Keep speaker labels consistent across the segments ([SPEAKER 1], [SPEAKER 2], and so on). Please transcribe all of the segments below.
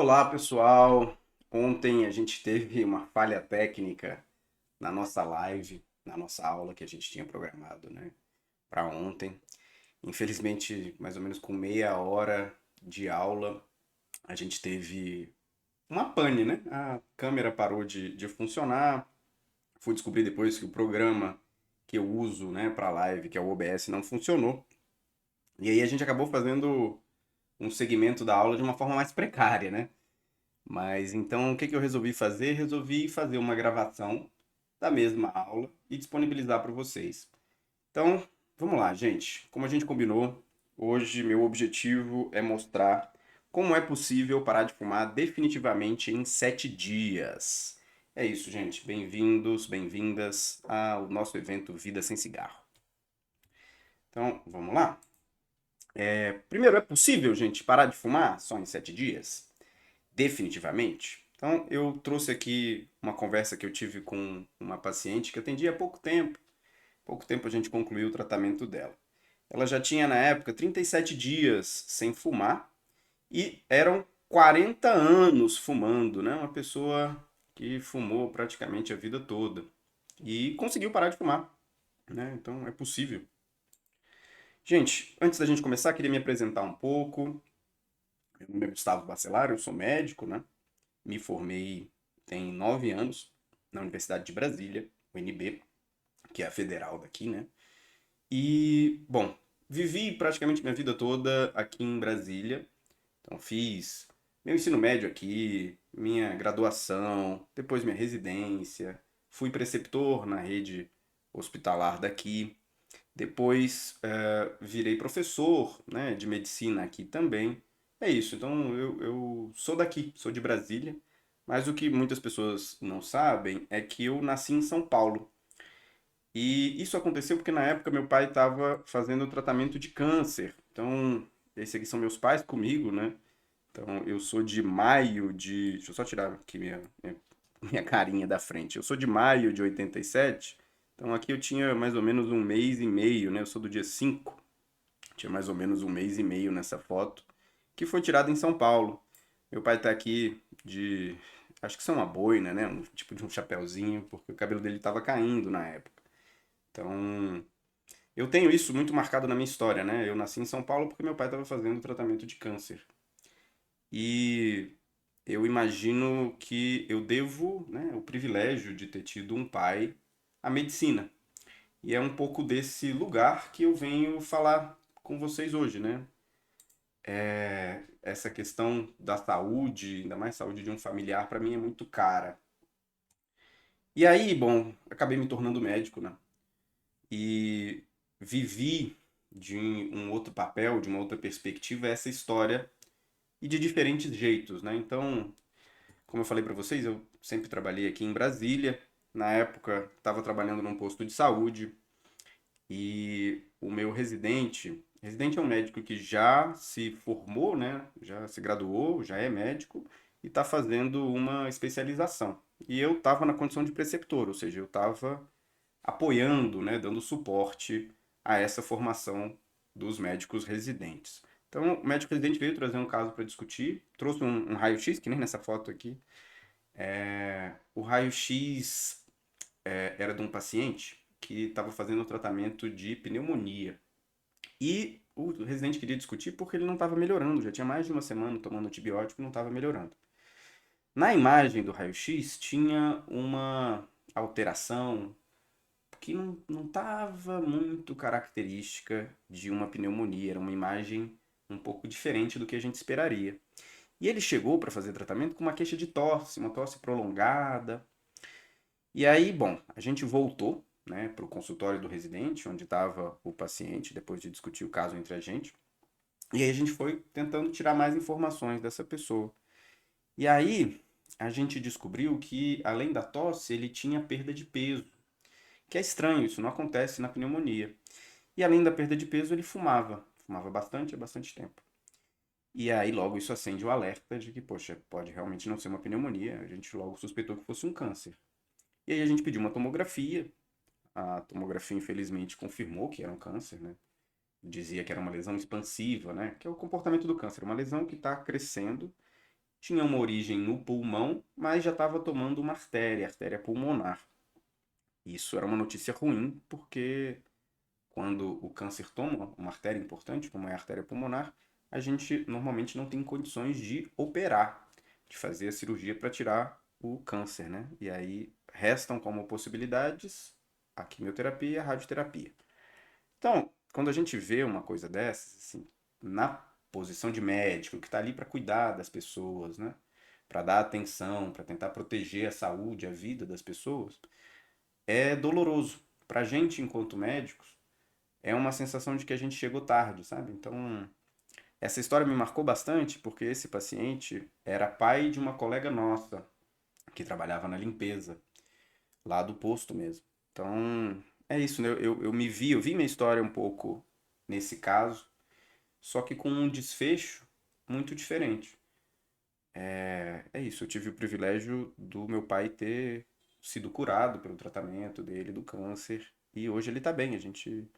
[SPEAKER 1] Olá, pessoal. Ontem a gente teve uma falha técnica na nossa live, na nossa aula que a gente tinha programado, né, para ontem. Infelizmente, mais ou menos com meia hora de aula, a gente teve uma pane, né? A câmera parou de funcionar. Fui descobrir depois que o programa que eu uso, né, para live, que é o OBS, não funcionou. E aí a gente acabou fazendo um segmento da aula de uma forma mais precária, né? Mas então o que que eu resolvi fazer? Resolvi fazer uma gravação da mesma aula e disponibilizar para vocês. Então, vamos lá, gente. Como a gente combinou, hoje meu objetivo é mostrar como é possível parar de fumar definitivamente em 7 dias. É isso, gente. Bem-vindos, bem-vindas ao nosso evento Vida Sem Cigarro. Então, vamos lá? Primeiro, é possível, gente, parar de fumar só em 7 dias? Definitivamente. Então, eu trouxe aqui uma conversa que eu tive com uma paciente que atendi há pouco tempo. Pouco tempo a gente concluiu o tratamento dela. Ela já tinha, na época, 37 dias sem fumar e eram 40 anos fumando, né? Uma pessoa que fumou praticamente a vida toda e conseguiu parar de fumar, né? Então, é possível. Gente, antes da gente começar, queria me apresentar um pouco. Meu nome é Gustavo Bacelar, eu sou médico, né? Me formei tem 9 anos na Universidade de Brasília, UNB, que é a federal daqui, né? E, bom, vivi praticamente minha vida toda aqui em Brasília. Então, fiz meu ensino médio aqui, minha graduação, depois minha residência. Fui preceptor na rede hospitalar daqui. Depois, virei professor, né, de medicina aqui também. É isso, então eu sou daqui, sou de Brasília, mas o que muitas pessoas não sabem é que eu nasci em São Paulo. E isso aconteceu porque na época meu pai estava fazendo tratamento de câncer. Então, esses aqui são meus pais comigo, né? Então, eu sou de maio de. Deixa eu só tirar aqui minha carinha da frente. Eu sou de maio de 87. Então, aqui eu tinha mais ou menos um mês e meio, né? Eu sou do dia 5. Tinha mais ou menos um mês e meio nessa foto, que foi tirada em São Paulo. Meu pai tá aqui de. Acho que são uma boina, né? Um tipo de um chapéuzinho, porque o cabelo dele estava caindo na época. Então, eu tenho isso muito marcado na minha história, né? Eu nasci em São Paulo porque meu pai estava fazendo tratamento de câncer. E eu imagino que eu devo, né, o privilégio de ter tido um pai à medicina. E é um pouco desse lugar que eu venho falar com vocês hoje, né? Essa questão da saúde, ainda mais saúde de um familiar, para mim é muito cara. E aí, bom, acabei me tornando médico, né? E vivi de um outro papel, de uma outra perspectiva, essa história e de diferentes jeitos, né? Então, como eu falei para vocês, eu sempre trabalhei aqui em Brasília. Na época, estava trabalhando num posto de saúde e o meu residente é um médico que já se formou, né? Já se graduou, já é médico e está fazendo uma especialização. E eu estava na condição de preceptor, ou seja, eu estava apoiando, né, dando suporte a essa formação dos médicos residentes. Então, o médico residente veio trazer um caso para discutir, trouxe um raio-x, que nem nessa foto aqui. O raio-x era de um paciente que estava fazendo o tratamento de pneumonia. E o residente queria discutir porque ele não estava melhorando, já tinha mais de uma semana tomando antibiótico e não estava melhorando. Na imagem do raio-x tinha uma alteração que não estava muito característica de uma pneumonia, era uma imagem um pouco diferente do que a gente esperaria. E ele chegou para fazer tratamento com uma queixa de tosse, uma tosse prolongada. E aí, bom, a gente voltou, né, para o consultório do residente, onde estava o paciente, depois de discutir o caso entre a gente. E aí a gente foi tentando tirar mais informações dessa pessoa. E aí a gente descobriu que, além da tosse, ele tinha perda de peso. Que é estranho, isso não acontece na pneumonia. E além da perda de peso, ele fumava. Fumava bastante há bastante tempo. E aí logo isso acende o alerta de que, poxa, pode realmente não ser uma pneumonia. A gente logo suspeitou que fosse um câncer. E aí a gente pediu uma tomografia. A tomografia, infelizmente, confirmou que era um câncer, né? Dizia que era uma lesão expansiva, né? Que é o comportamento do câncer. Uma lesão que está crescendo tinha uma origem no pulmão, mas já estava tomando uma artéria pulmonar. Isso era uma notícia ruim, porque quando o câncer toma uma artéria importante, como é a artéria pulmonar, a gente normalmente não tem condições de operar, de fazer a cirurgia para tirar o câncer, né? E aí restam como possibilidades a quimioterapia e a radioterapia. Então, quando a gente vê uma coisa dessas, assim, na posição de médico que está ali para cuidar das pessoas, né? Para dar atenção, para tentar proteger a saúde, a vida das pessoas, é doloroso. Para a gente, enquanto médicos, é uma sensação de que a gente chegou tarde, sabe? Então, essa história me marcou bastante porque esse paciente era pai de uma colega nossa que trabalhava na limpeza, lá do posto mesmo. Então, é isso, né? Eu vi minha história um pouco nesse caso, só que com um desfecho muito diferente. É isso, eu tive o privilégio do meu pai ter sido curado pelo tratamento dele do câncer e hoje ele tá bem. A gente,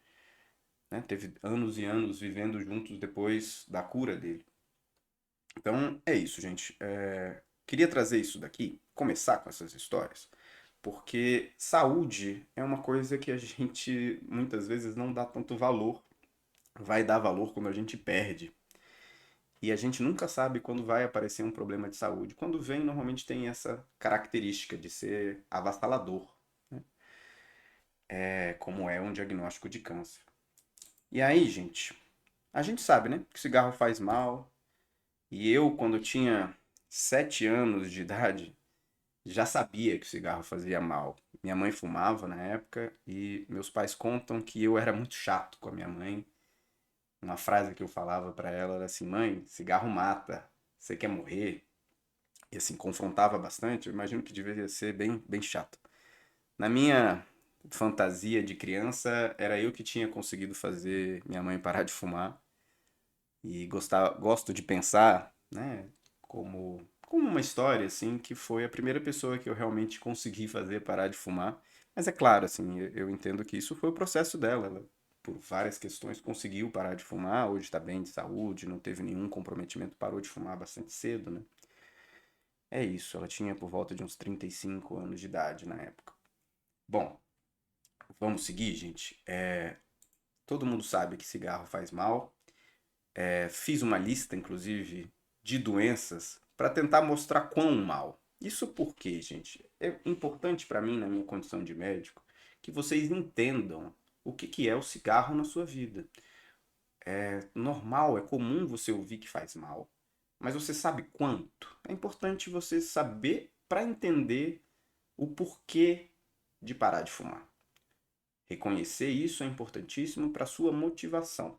[SPEAKER 1] né, teve anos e anos vivendo juntos depois da cura dele. Então é isso, gente. Queria trazer isso daqui, começar com essas histórias, porque saúde é uma coisa que a gente muitas vezes não dá tanto valor, vai dar valor quando a gente perde. E a gente nunca sabe quando vai aparecer um problema de saúde. Quando vem, normalmente tem essa característica de ser avassalador, né? Como é um diagnóstico de câncer. E aí, gente, a gente sabe, né, que cigarro faz mal. E eu, quando eu tinha 7 anos de idade, já sabia que o cigarro fazia mal. Minha mãe fumava na época e meus pais contam que eu era muito chato com a minha mãe. Uma frase que eu falava pra ela era assim: mãe, cigarro mata, você quer morrer? E assim, confrontava bastante. Eu imagino que deveria ser bem, bem chato. Na minha fantasia de criança, era eu que tinha conseguido fazer minha mãe parar de fumar. E gosto de pensar, né, como uma história, assim, que foi a primeira pessoa que eu realmente consegui fazer parar de fumar. Mas é claro, assim, eu entendo que isso foi o processo dela. Ela, por várias questões, conseguiu parar de fumar. Hoje está bem de saúde, não teve nenhum comprometimento, parou de fumar bastante cedo, né? É isso, ela tinha por volta de uns 35 anos de idade na época. Bom, vamos seguir, gente. Todo mundo sabe que cigarro faz mal. Fiz uma lista, inclusive, de doenças para tentar mostrar quão mal. Isso porque, gente, é importante para mim, na minha condição de médico, que vocês entendam o que é o cigarro na sua vida. É normal, é comum você ouvir que faz mal, mas você sabe quanto? É importante você saber para entender o porquê de parar de fumar. Reconhecer isso é importantíssimo para sua motivação.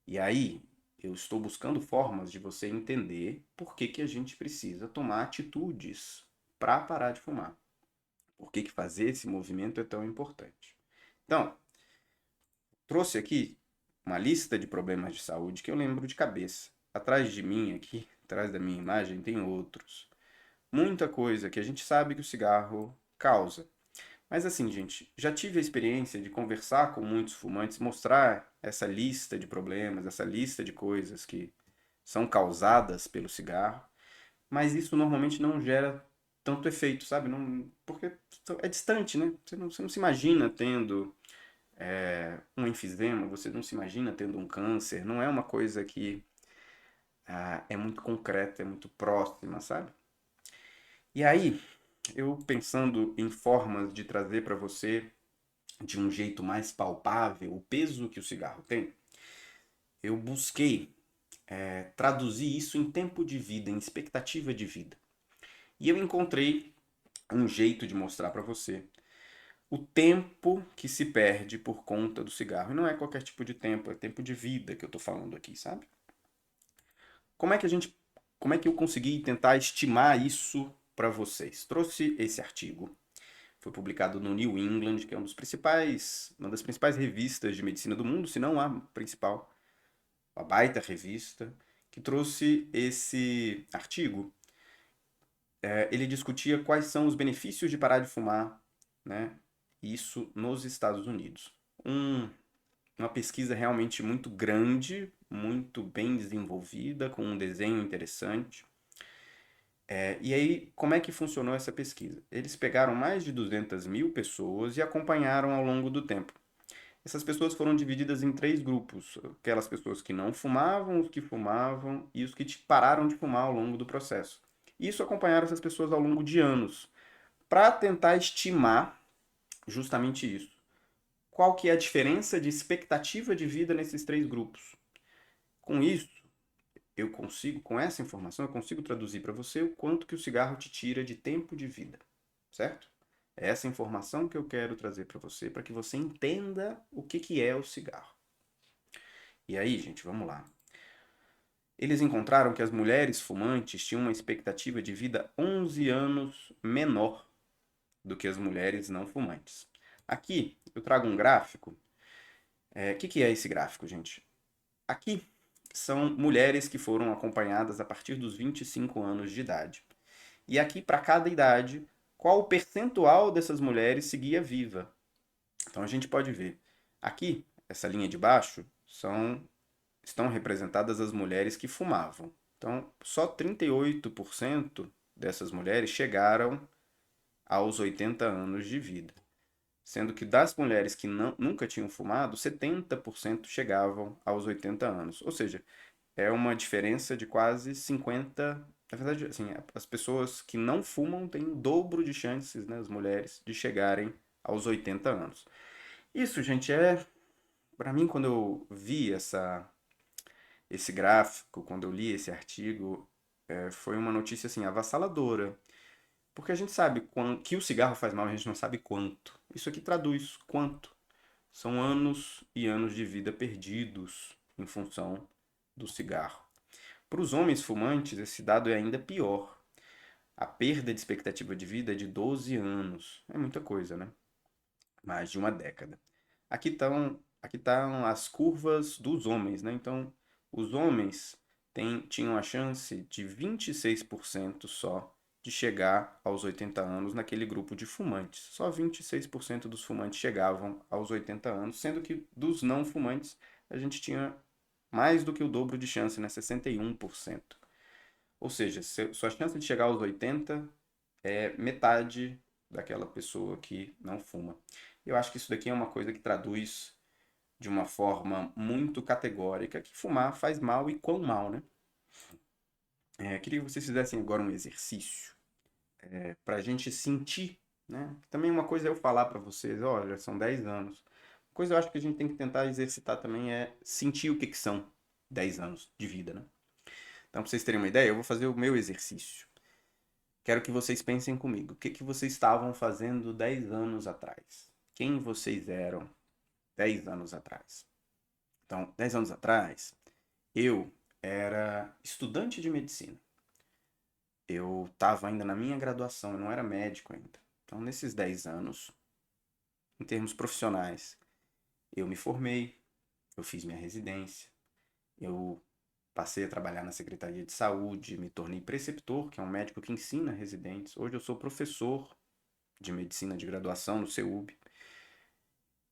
[SPEAKER 1] E aí, eu estou buscando formas de você entender por que a gente precisa tomar atitudes para parar de fumar. Por que fazer esse movimento é tão importante. Então, trouxe aqui uma lista de problemas de saúde que eu lembro de cabeça. Atrás de mim aqui, atrás da minha imagem, tem outros. Muita coisa que a gente sabe que o cigarro causa. Mas assim, gente, já tive a experiência de conversar com muitos fumantes, mostrar essa lista de problemas, essa lista de coisas que são causadas pelo cigarro, mas isso normalmente não gera tanto efeito, sabe? Não, porque é distante, né? Você não se imagina tendo um enfisema, você não se imagina tendo um câncer, não é uma coisa que é muito concreta, é muito próxima, sabe? E aí, eu pensando em formas de trazer para você de um jeito mais palpável o peso que o cigarro tem, eu busquei traduzir isso em tempo de vida, em expectativa de vida. E eu encontrei um jeito de mostrar para você o tempo que se perde por conta do cigarro. E não é qualquer tipo de tempo, é tempo de vida que eu tô falando aqui, sabe? Como é que a gente, como é que eu consegui tentar estimar isso para vocês? Trouxe esse artigo. Foi publicado no New England, que é uma das principais revistas de medicina do mundo, se não a principal, uma baita revista, que trouxe esse artigo. Ele discutia quais são os benefícios de parar de fumar, né? Isso nos Estados Unidos. Uma pesquisa realmente muito grande, muito bem desenvolvida, com um desenho interessante. E aí, como é que funcionou essa pesquisa? Eles pegaram mais de 200 mil pessoas e acompanharam ao longo do tempo. Essas pessoas foram divididas em três grupos: aquelas pessoas que não fumavam, os que fumavam e os que pararam de fumar ao longo do processo. Isso acompanharam essas pessoas ao longo de anos, para tentar estimar justamente isso. Qual que é a diferença de expectativa de vida nesses três grupos? Com isso, eu consigo, com essa informação, eu consigo traduzir para você o quanto que o cigarro te tira de tempo de vida, certo? É essa informação que eu quero trazer para que você entenda o que é o cigarro. E aí, gente, vamos lá. Eles encontraram que as mulheres fumantes tinham uma expectativa de vida 11 anos menor do que as mulheres não fumantes. Aqui eu trago um gráfico. Que é esse gráfico, gente? Aqui são mulheres que foram acompanhadas a partir dos 25 anos de idade. E aqui, para cada idade, qual o percentual dessas mulheres seguia viva. Então a gente pode ver. Aqui, essa linha de baixo, estão representadas as mulheres que fumavam. Então, só 38% dessas mulheres chegaram aos 80 anos de vida. Sendo que das mulheres que nunca tinham fumado, 70% chegavam aos 80 anos. Ou seja, é uma diferença de quase 50. Na verdade, assim, as pessoas que não fumam têm o dobro de chances, né, as mulheres, de chegarem aos 80 anos. Isso, gente, para mim, quando eu vi esse gráfico, quando eu li esse artigo, foi uma notícia, assim, avassaladora. Porque a gente sabe que o cigarro faz mal, a gente não sabe quanto. Isso aqui traduz quanto. São anos e anos de vida perdidos em função do cigarro. Para os homens fumantes, esse dado é ainda pior. A perda de expectativa de vida é de 12 anos. É muita coisa, né? Mais de uma década. Aqui estão as curvas dos homens, né? Então, os homens tinham a chance de 26% só de chegar aos 80 anos naquele grupo de fumantes. Só 26% dos fumantes chegavam aos 80 anos, sendo que dos não fumantes a gente tinha mais do que o dobro de chance, né? 61%. Ou seja, sua chance de chegar aos 80 é metade daquela pessoa que não fuma. Eu acho que isso daqui é uma coisa que traduz de uma forma muito categórica que fumar faz mal e quão mal, né? Queria que vocês fizessem agora um exercício para a gente sentir, né? Também uma coisa é eu falar para vocês, olha, são 10 anos. Uma coisa eu acho que a gente tem que tentar exercitar também é sentir o que são 10 anos de vida, né? Então, para vocês terem uma ideia, eu vou fazer o meu exercício. Quero que vocês pensem comigo. O que vocês estavam fazendo 10 anos atrás? Quem vocês eram 10 anos atrás? Então, 10 anos atrás, eu era estudante de medicina. Eu estava ainda na minha graduação, eu não era médico ainda. Então, nesses 10 anos, em termos profissionais, eu me formei, eu fiz minha residência, eu passei a trabalhar na Secretaria de Saúde, me tornei preceptor, que é um médico que ensina residentes. Hoje eu sou professor de medicina de graduação no CEUB.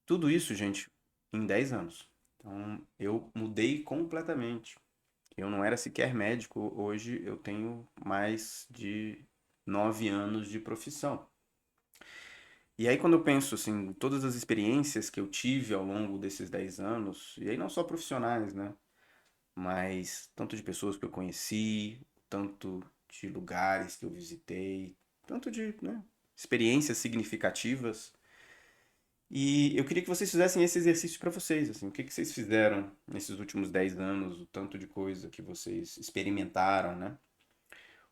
[SPEAKER 1] Tudo isso, gente, em 10 anos. Então, eu mudei completamente. Eu não era sequer médico, hoje eu tenho mais de 9 anos de profissão. E aí, quando eu penso, assim, todas as experiências que eu tive ao longo desses 10 anos, e aí não só profissionais, né? Mas tanto de pessoas que eu conheci, tanto de lugares que eu visitei, tanto de, né, experiências significativas. E eu queria que vocês fizessem esse exercício para vocês, assim, o que vocês fizeram nesses últimos 10 anos, o tanto de coisa que vocês experimentaram, né?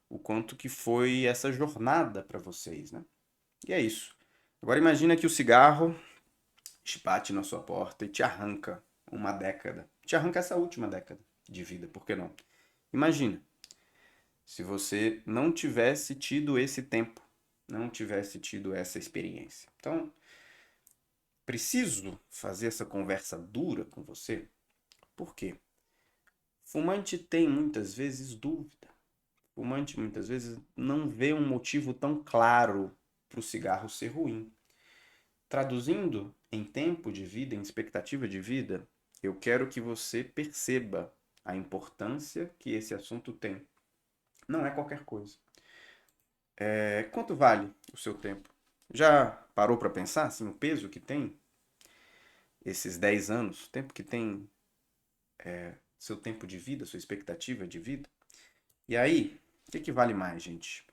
[SPEAKER 1] O quanto que foi essa jornada para vocês, né? E é isso. Agora imagina que o cigarro bate na sua porta e te arranca uma década. Te arranca essa última década de vida, por que não? Imagina se você não tivesse tido esse tempo, não tivesse tido essa experiência. Então, preciso fazer essa conversa dura com você. Por quê? Fumante tem muitas vezes dúvida. Fumante muitas vezes não vê um motivo tão claro para o cigarro ser ruim. Traduzindo em tempo de vida, em expectativa de vida, eu quero que você perceba a importância que esse assunto tem. Não é qualquer coisa. Quanto vale o seu tempo? Já parou para pensar assim, o peso que tem esses 10 anos, o tempo que tem seu tempo de vida, sua expectativa de vida? E aí, o que que vale mais, gente?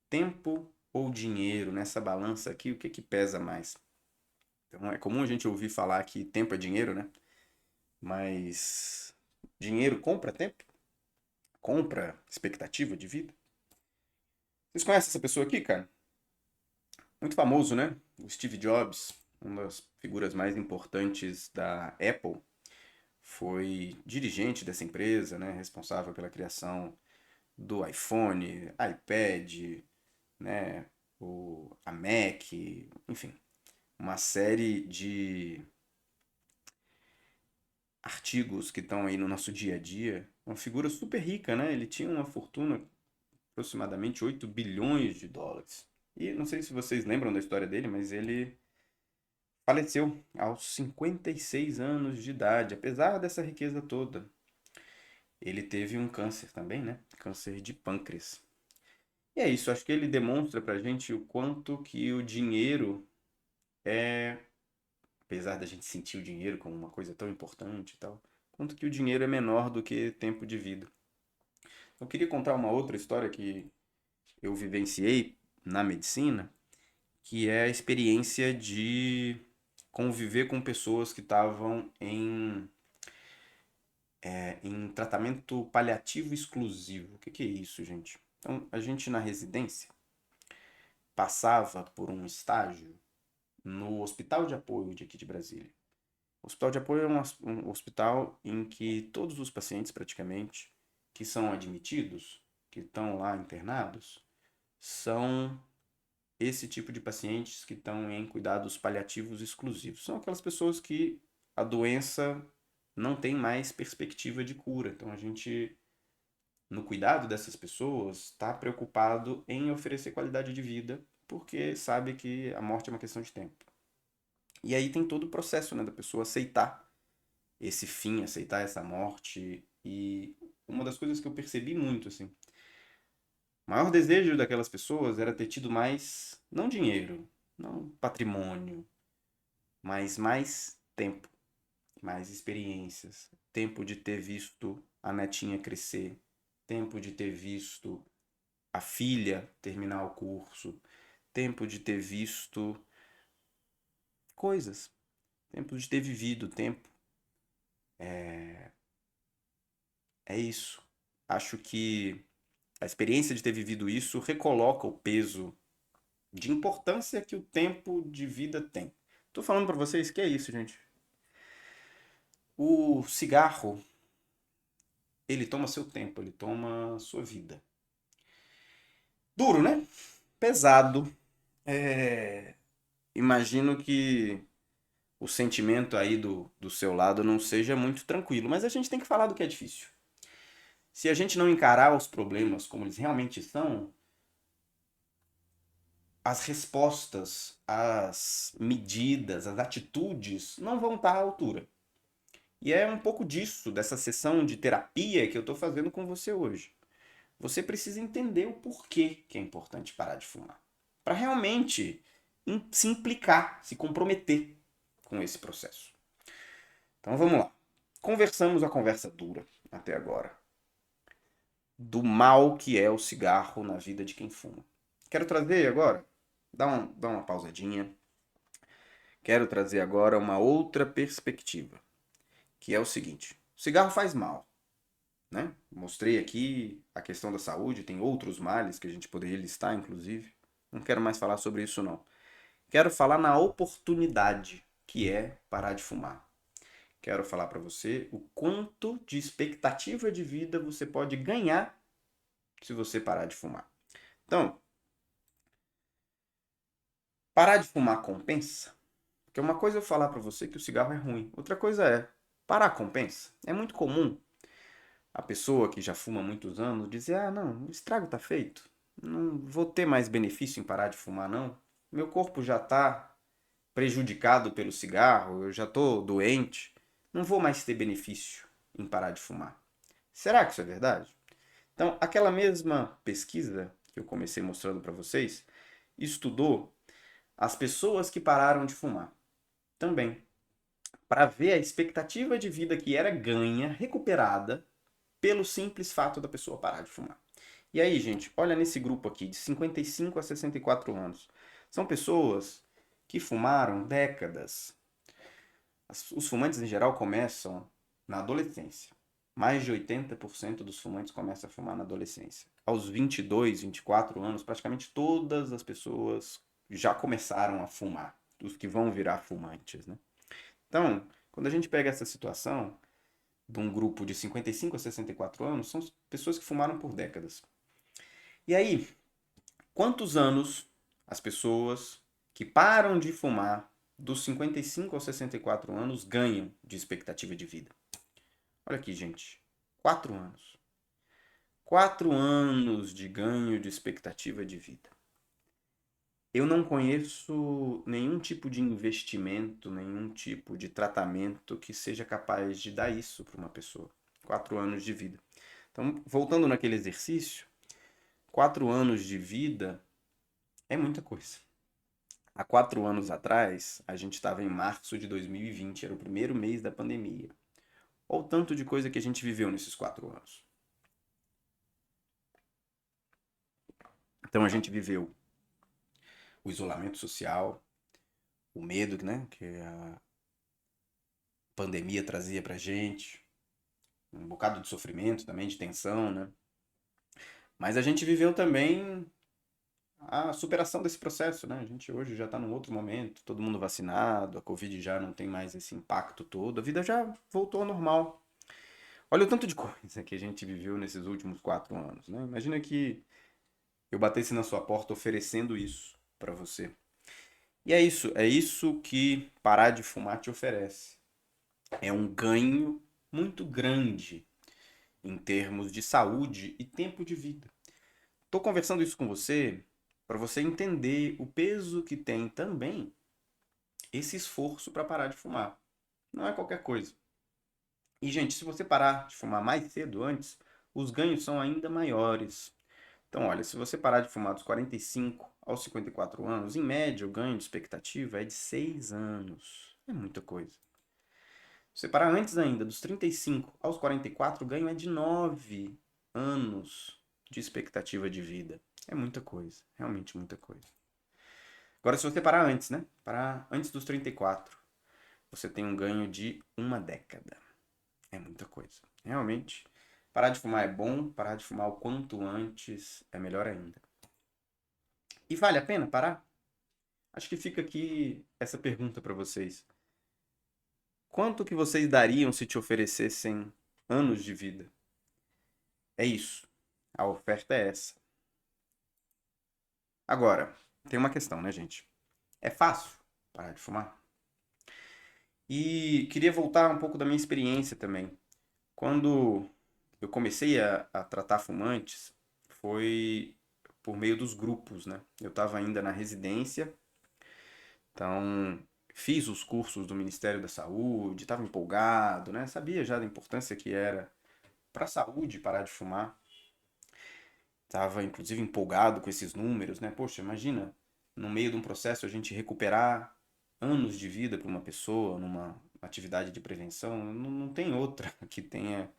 [SPEAKER 1] Tempo ou dinheiro nessa balança aqui, o que que pesa mais? Então é comum a gente ouvir falar que tempo é dinheiro, né? Mas dinheiro compra tempo? Compra expectativa de vida? Vocês conhecem essa pessoa aqui, cara? Muito famoso, né? O Steve Jobs, uma das figuras mais importantes da Apple, foi dirigente dessa empresa, né? Responsável pela criação do iPhone, iPad, né? A Mac, enfim, uma série de artigos que estão aí no nosso dia a dia. Uma figura super rica, né? Ele tinha uma fortuna aproximadamente 8 bilhões de dólares. E não sei se vocês lembram da história dele, mas ele faleceu aos 56 anos de idade, apesar dessa riqueza toda. Ele teve um câncer também, né? Câncer de pâncreas. E é isso, acho que ele demonstra pra gente o quanto que o dinheiro é, apesar da gente sentir o dinheiro como uma coisa tão importante e tal, quanto que o dinheiro é menor do que tempo de vida. Eu queria contar uma outra história que eu vivenciei na medicina, que é a experiência de conviver com pessoas que estavam em tratamento paliativo exclusivo. O que que é isso, gente? Então, a gente na residência passava por um estágio no Hospital de Apoio de aqui de Brasília. O Hospital de Apoio é um hospital em que todos os pacientes, praticamente, que são admitidos, que estão lá internados, são esse tipo de pacientes que estão em cuidados paliativos exclusivos. São aquelas pessoas que a doença não tem mais perspectiva de cura. Então a gente, no cuidado dessas pessoas, está preocupado em oferecer qualidade de vida, porque sabe que a morte é uma questão de tempo. E aí tem todo o processo, né, da pessoa aceitar esse fim, aceitar essa morte. E uma das coisas que eu percebi muito, assim, o maior desejo daquelas pessoas era ter tido mais, não dinheiro, não patrimônio, mas mais tempo, mais experiências, tempo de ter visto a netinha crescer, tempo de ter visto a filha terminar o curso, tempo de ter visto coisas, tempo de ter vivido, tempo. É isso. Acho que a experiência de ter vivido isso recoloca o peso de importância que o tempo de vida tem. Tô falando pra vocês que é isso, gente. O cigarro, ele toma seu tempo, ele toma sua vida. Duro, né? Pesado. Imagino que o sentimento aí do seu lado não seja muito tranquilo, mas a gente tem que falar do que é difícil. Se a gente não encarar os problemas como eles realmente são, as respostas, as medidas, as atitudes não vão estar à altura. E é um pouco disso, dessa sessão de terapia que eu estou fazendo com você hoje. Você precisa entender o porquê que é importante parar de fumar. Para realmente se implicar, se comprometer com esse processo. Então vamos lá. Conversamos a conversa dura até agora. Do mal que é o cigarro na vida de quem fuma. Quero trazer agora, dá uma pausadinha. Quero trazer agora uma outra perspectiva, que é o seguinte: o cigarro faz mal, né? Mostrei aqui a questão da saúde, tem outros males que a gente poderia listar, inclusive. Não quero mais falar sobre isso, não. Quero falar na oportunidade que é parar de fumar. Quero falar para você o quanto de expectativa de vida você pode ganhar se você parar de fumar. Então, parar de fumar compensa? Porque uma coisa é eu falar para você que o cigarro é ruim, outra coisa é parar compensa. É muito comum a pessoa que já fuma há muitos anos dizer: ah, não, o estrago tá feito. Não vou ter mais benefício em parar de fumar, não. Meu corpo já está prejudicado pelo cigarro, eu já estou doente. Não vou mais ter benefício em parar de fumar. Será que isso é verdade? Então, aquela mesma pesquisa que eu comecei mostrando para vocês, estudou as pessoas que pararam de fumar também, para ver a expectativa de vida que era ganha, recuperada, pelo simples fato da pessoa parar de fumar. E aí, gente, olha nesse grupo aqui, de 55 a 64 anos. São pessoas que fumaram décadas. Os fumantes, em geral, começam na adolescência. Mais de 80% dos fumantes começam a fumar na adolescência. Aos 22, 24 anos, praticamente todas as pessoas já começaram a fumar. Os que vão virar fumantes, né? Então, quando a gente pega essa situação de um grupo de 55 a 64 anos, são pessoas que fumaram por décadas. E aí, quantos anos as pessoas que param de fumar dos 55 aos 64 anos ganham de expectativa de vida? Olha aqui, gente. 4 anos. 4 anos de ganho de expectativa de vida. Eu não conheço nenhum tipo de investimento, nenhum tipo de tratamento que seja capaz de dar isso para uma pessoa. 4 anos de vida. Então, voltando naquele exercício, 4 anos de vida é muita coisa. Há 4 anos atrás, a gente estava em março de 2020, era o primeiro mês da pandemia. Olha o tanto de coisa que a gente viveu nesses 4 anos. Então a gente viveu o isolamento social, o medo, né, que a pandemia trazia pra gente, um bocado de sofrimento também, de tensão, né? Mas a gente viveu também a superação desse processo, né? A gente hoje já está num outro momento, todo mundo vacinado, a Covid já não tem mais esse impacto todo, a vida já voltou ao normal. Olha o tanto de coisa que a gente viveu nesses últimos 4 anos, né? Imagina que eu batesse na sua porta oferecendo isso para você. E é isso que parar de fumar te oferece. É um ganho muito grande em termos de saúde e tempo de vida. Estou conversando isso com você para você entender o peso que tem também esse esforço para parar de fumar. Não é qualquer coisa. E, gente, se você parar de fumar mais cedo antes, os ganhos são ainda maiores. Então, olha, se você parar de fumar dos 45 aos 54 anos, em média, o ganho de expectativa é de 6 anos. É muita coisa. Se você parar antes ainda, dos 35 aos 44, o ganho é de 9 anos de expectativa de vida. É muita coisa, realmente muita coisa. Agora, se você parar antes, né? Parar antes dos 34, você tem um ganho de uma década. É muita coisa. Realmente, parar de fumar é bom, parar de fumar o quanto antes é melhor ainda. E vale a pena parar? Acho que fica aqui essa pergunta para vocês. Quanto que vocês dariam se te oferecessem anos de vida? É isso. A oferta é essa. Agora, tem uma questão, né, gente? É fácil parar de fumar? E queria voltar um pouco da minha experiência também. Quando eu comecei a tratar fumantes, foi por meio dos grupos, né? Eu estava ainda na residência, então fiz os cursos do Ministério da Saúde, estava empolgado, né? Sabia já da importância que era para a saúde parar de fumar. Estava inclusive empolgado com esses números, né? Poxa, imagina, no meio de um processo a gente recuperar anos de vida para uma pessoa numa atividade de prevenção, não tem outra que tenha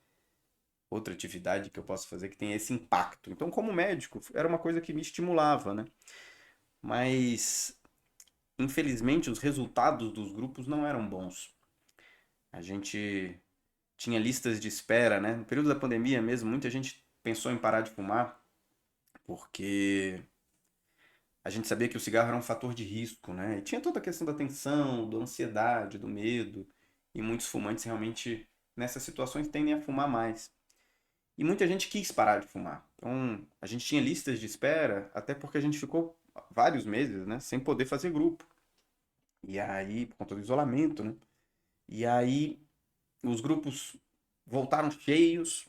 [SPEAKER 1] outra atividade que eu possa fazer que tenha esse impacto. Então, como médico, era uma coisa que me estimulava, né? Mas, infelizmente, os resultados dos grupos não eram bons. A gente tinha listas de espera, né? No período da pandemia mesmo, muita gente pensou em parar de fumar porque a gente sabia que o cigarro era um fator de risco, né? E tinha toda a questão da tensão, da ansiedade, do medo. E muitos fumantes realmente, nessas situações, tendem a fumar mais. E muita gente quis parar de fumar. Então, a gente tinha listas de espera, até porque a gente ficou vários meses, né, sem poder fazer grupo. E aí, por conta do isolamento, né? E aí, os grupos voltaram cheios,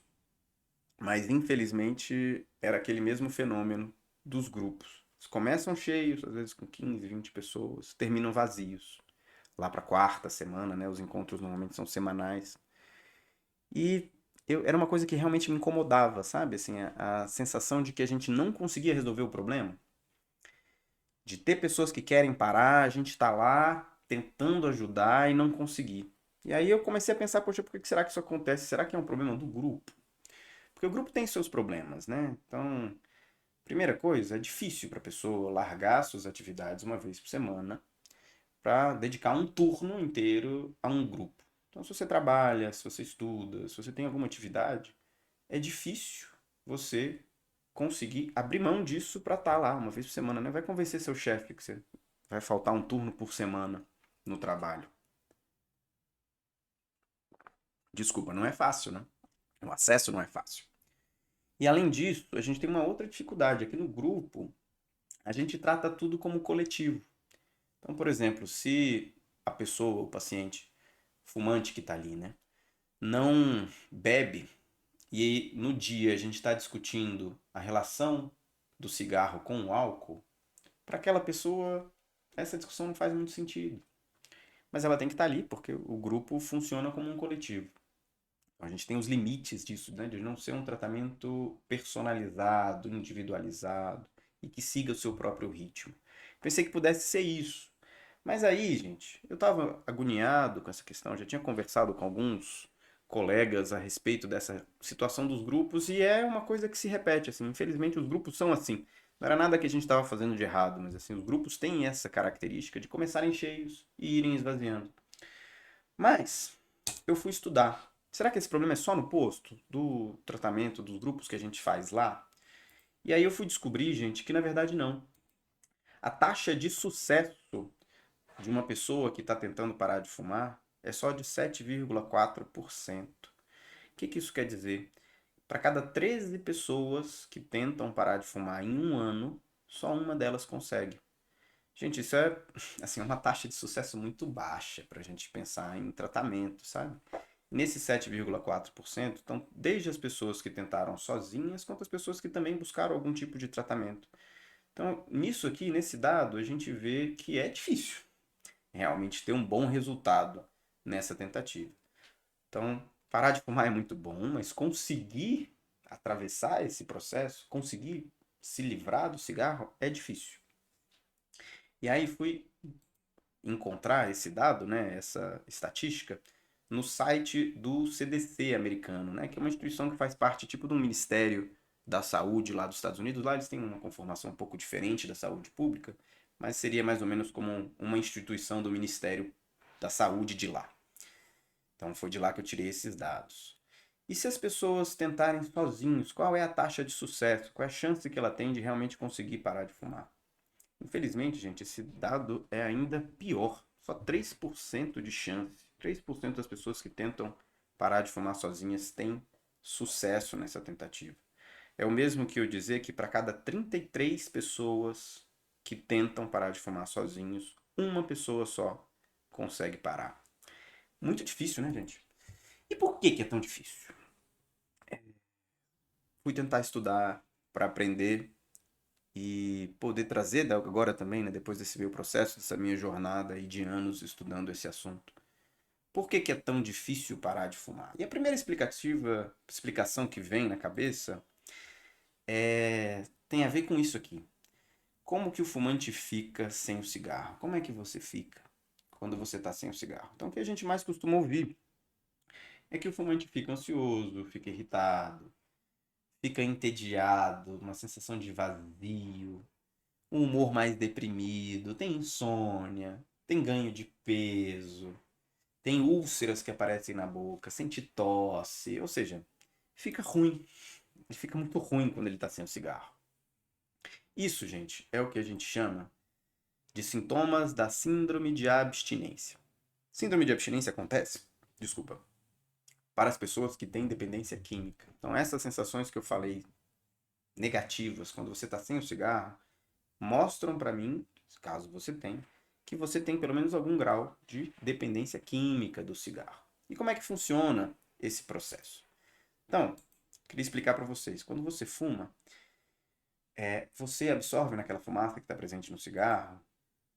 [SPEAKER 1] mas infelizmente era aquele mesmo fenômeno dos grupos. Eles começam cheios, às vezes com 15, 20 pessoas, terminam vazios. Lá para a quarta semana, né? Os encontros normalmente são semanais. E era uma coisa que realmente me incomodava, sabe? Assim, a sensação de que a gente não conseguia resolver o problema. De ter pessoas que querem parar, a gente tá lá tentando ajudar e não conseguir. E aí eu comecei a pensar, poxa, por que será que isso acontece? Será que é um problema do grupo? Porque o grupo tem seus problemas, né? Então, primeira coisa, é difícil para a pessoa largar suas atividades uma vez por semana para dedicar um turno inteiro a um grupo. Então, se você trabalha, se você estuda, se você tem alguma atividade, é difícil você conseguir abrir mão disso para estar lá uma vez por semana, né? Vai convencer seu chefe que você vai faltar um turno por semana no trabalho. Desculpa, não é fácil, né? O acesso não é fácil. E além disso, a gente tem uma outra dificuldade. Aqui no grupo, a gente trata tudo como coletivo. Então, por exemplo, se a pessoa, o paciente fumante que está ali, né, não bebe e no dia a gente está discutindo a relação do cigarro com o álcool, para aquela pessoa essa discussão não faz muito sentido. Mas ela tem que estar ali porque o grupo funciona como um coletivo. Então, a gente tem os limites disso, né, de não ser um tratamento personalizado, individualizado e que siga o seu próprio ritmo. Pensei que pudesse ser isso. Mas aí, gente, eu estava agoniado com essa questão, já tinha conversado com alguns colegas a respeito dessa situação dos grupos e é uma coisa que se repete, assim, infelizmente os grupos são assim. Não era nada que a gente estava fazendo de errado, mas assim, os grupos têm essa característica de começarem cheios e irem esvaziando. Mas eu fui estudar. Será que esse problema é só no posto do tratamento dos grupos que a gente faz lá? E aí eu fui descobrir, gente, que na verdade não. A taxa de sucesso de uma pessoa que está tentando parar de fumar é só de 7,4%. O que isso quer dizer? Para cada 13 pessoas que tentam parar de fumar em um ano, só uma delas consegue. Gente, isso é assim, uma taxa de sucesso muito baixa para a gente pensar em tratamento, sabe? Nesse 7,4%, então, desde as pessoas que tentaram sozinhas, quanto as pessoas que também buscaram algum tipo de tratamento. Então, nisso aqui, nesse dado, a gente vê que é difícil realmente ter um bom resultado nessa tentativa. Então, parar de fumar é muito bom, mas conseguir atravessar esse processo, conseguir se livrar do cigarro é difícil. E aí fui encontrar esse dado, né, essa estatística, no site do CDC americano, né, que é uma instituição que faz parte tipo do Ministério da Saúde lá dos Estados Unidos. Lá eles têm uma conformação um pouco diferente da saúde pública, mas seria mais ou menos como uma instituição do Ministério da Saúde de lá. Então foi de lá que eu tirei esses dados. E se as pessoas tentarem sozinhos, qual é a taxa de sucesso? Qual é a chance que ela tem de realmente conseguir parar de fumar? Infelizmente, gente, esse dado é ainda pior. Só 3% de chance. 3% das pessoas que tentam parar de fumar sozinhas têm sucesso nessa tentativa. É o mesmo que eu dizer que para cada 33 pessoas que tentam parar de fumar sozinhos, uma pessoa só consegue parar. Muito difícil, né, gente? E por que é tão difícil? Fui tentar estudar para aprender e poder trazer agora também, né, depois desse meu processo, dessa minha jornada aí de anos estudando esse assunto. Por que é tão difícil parar de fumar? E a primeira explicação que vem na cabeça tem a ver com isso aqui. Como que o fumante fica sem o cigarro? Como é que você fica quando você está sem o cigarro? Então, o que a gente mais costuma ouvir é que o fumante fica ansioso, fica irritado, fica entediado, uma sensação de vazio, um humor mais deprimido, tem insônia, tem ganho de peso, tem úlceras que aparecem na boca, sente tosse, ou seja, fica ruim. Ele fica muito ruim quando ele está sem o cigarro. Isso, gente, é o que a gente chama de sintomas da síndrome de abstinência. Síndrome de abstinência acontece, desculpa, para as pessoas que têm dependência química. Então, essas sensações que eu falei negativas quando você está sem o cigarro mostram para mim, caso você tenha, que você tem pelo menos algum grau de dependência química do cigarro. E como é que funciona esse processo? Então, queria explicar para vocês. Quando você fuma, você absorve naquela fumaça que está presente no cigarro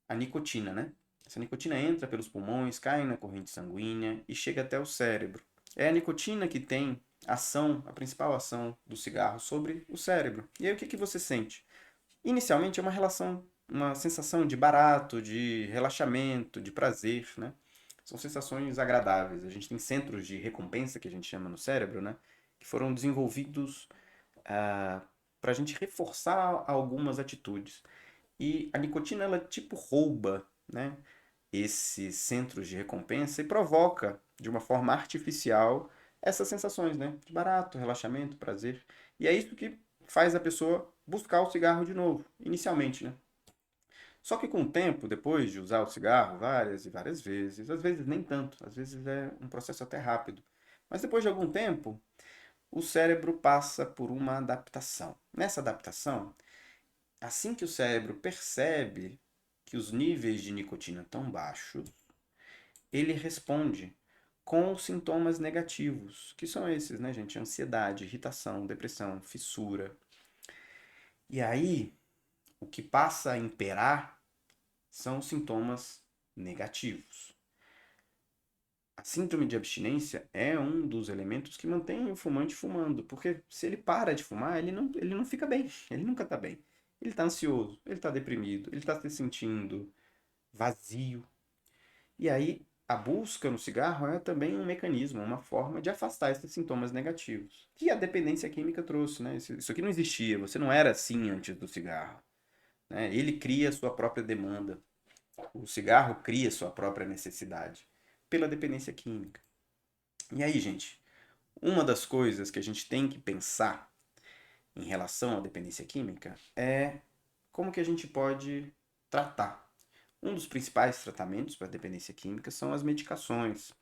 [SPEAKER 1] a nicotina, né? Essa nicotina entra pelos pulmões, cai na corrente sanguínea e chega até o cérebro. É a nicotina que tem a principal ação do cigarro sobre o cérebro. E aí o que que você sente? Inicialmente é uma sensação de barato, de relaxamento, de prazer, né? São sensações agradáveis. A gente tem centros de recompensa, que a gente chama no cérebro, né? Que foram desenvolvidos para a gente reforçar algumas atitudes. E a nicotina, ela tipo rouba, né? Esses centros de recompensa e provoca, de uma forma artificial, essas sensações, né? De barato, relaxamento, prazer. E é isso que faz a pessoa buscar o cigarro de novo, inicialmente, né? Só que com o tempo, depois de usar o cigarro várias e várias vezes, às vezes nem tanto, às vezes é um processo até rápido, mas depois de algum tempo, o cérebro passa por uma adaptação. Nessa adaptação, assim que o cérebro percebe que os níveis de nicotina estão baixos, ele responde com sintomas negativos, que são esses, né, gente? Ansiedade, irritação, depressão, fissura. E aí, o que passa a imperar são sintomas negativos. A síndrome de abstinência é um dos elementos que mantém o fumante fumando, porque se ele para de fumar, ele não fica bem, ele nunca está bem. Ele está ansioso, ele está deprimido, ele está se sentindo vazio. E aí, a busca no cigarro é também um mecanismo, uma forma de afastar esses sintomas negativos. Que a dependência química trouxe, né? Isso aqui não existia, você não era assim antes do cigarro, né? Ele cria a sua própria demanda. O cigarro cria sua própria necessidade pela dependência química. E aí, gente, uma das coisas que a gente tem que pensar em relação à dependência química é como que a gente pode tratar. Um dos principais tratamentos para a dependência química são as medicações.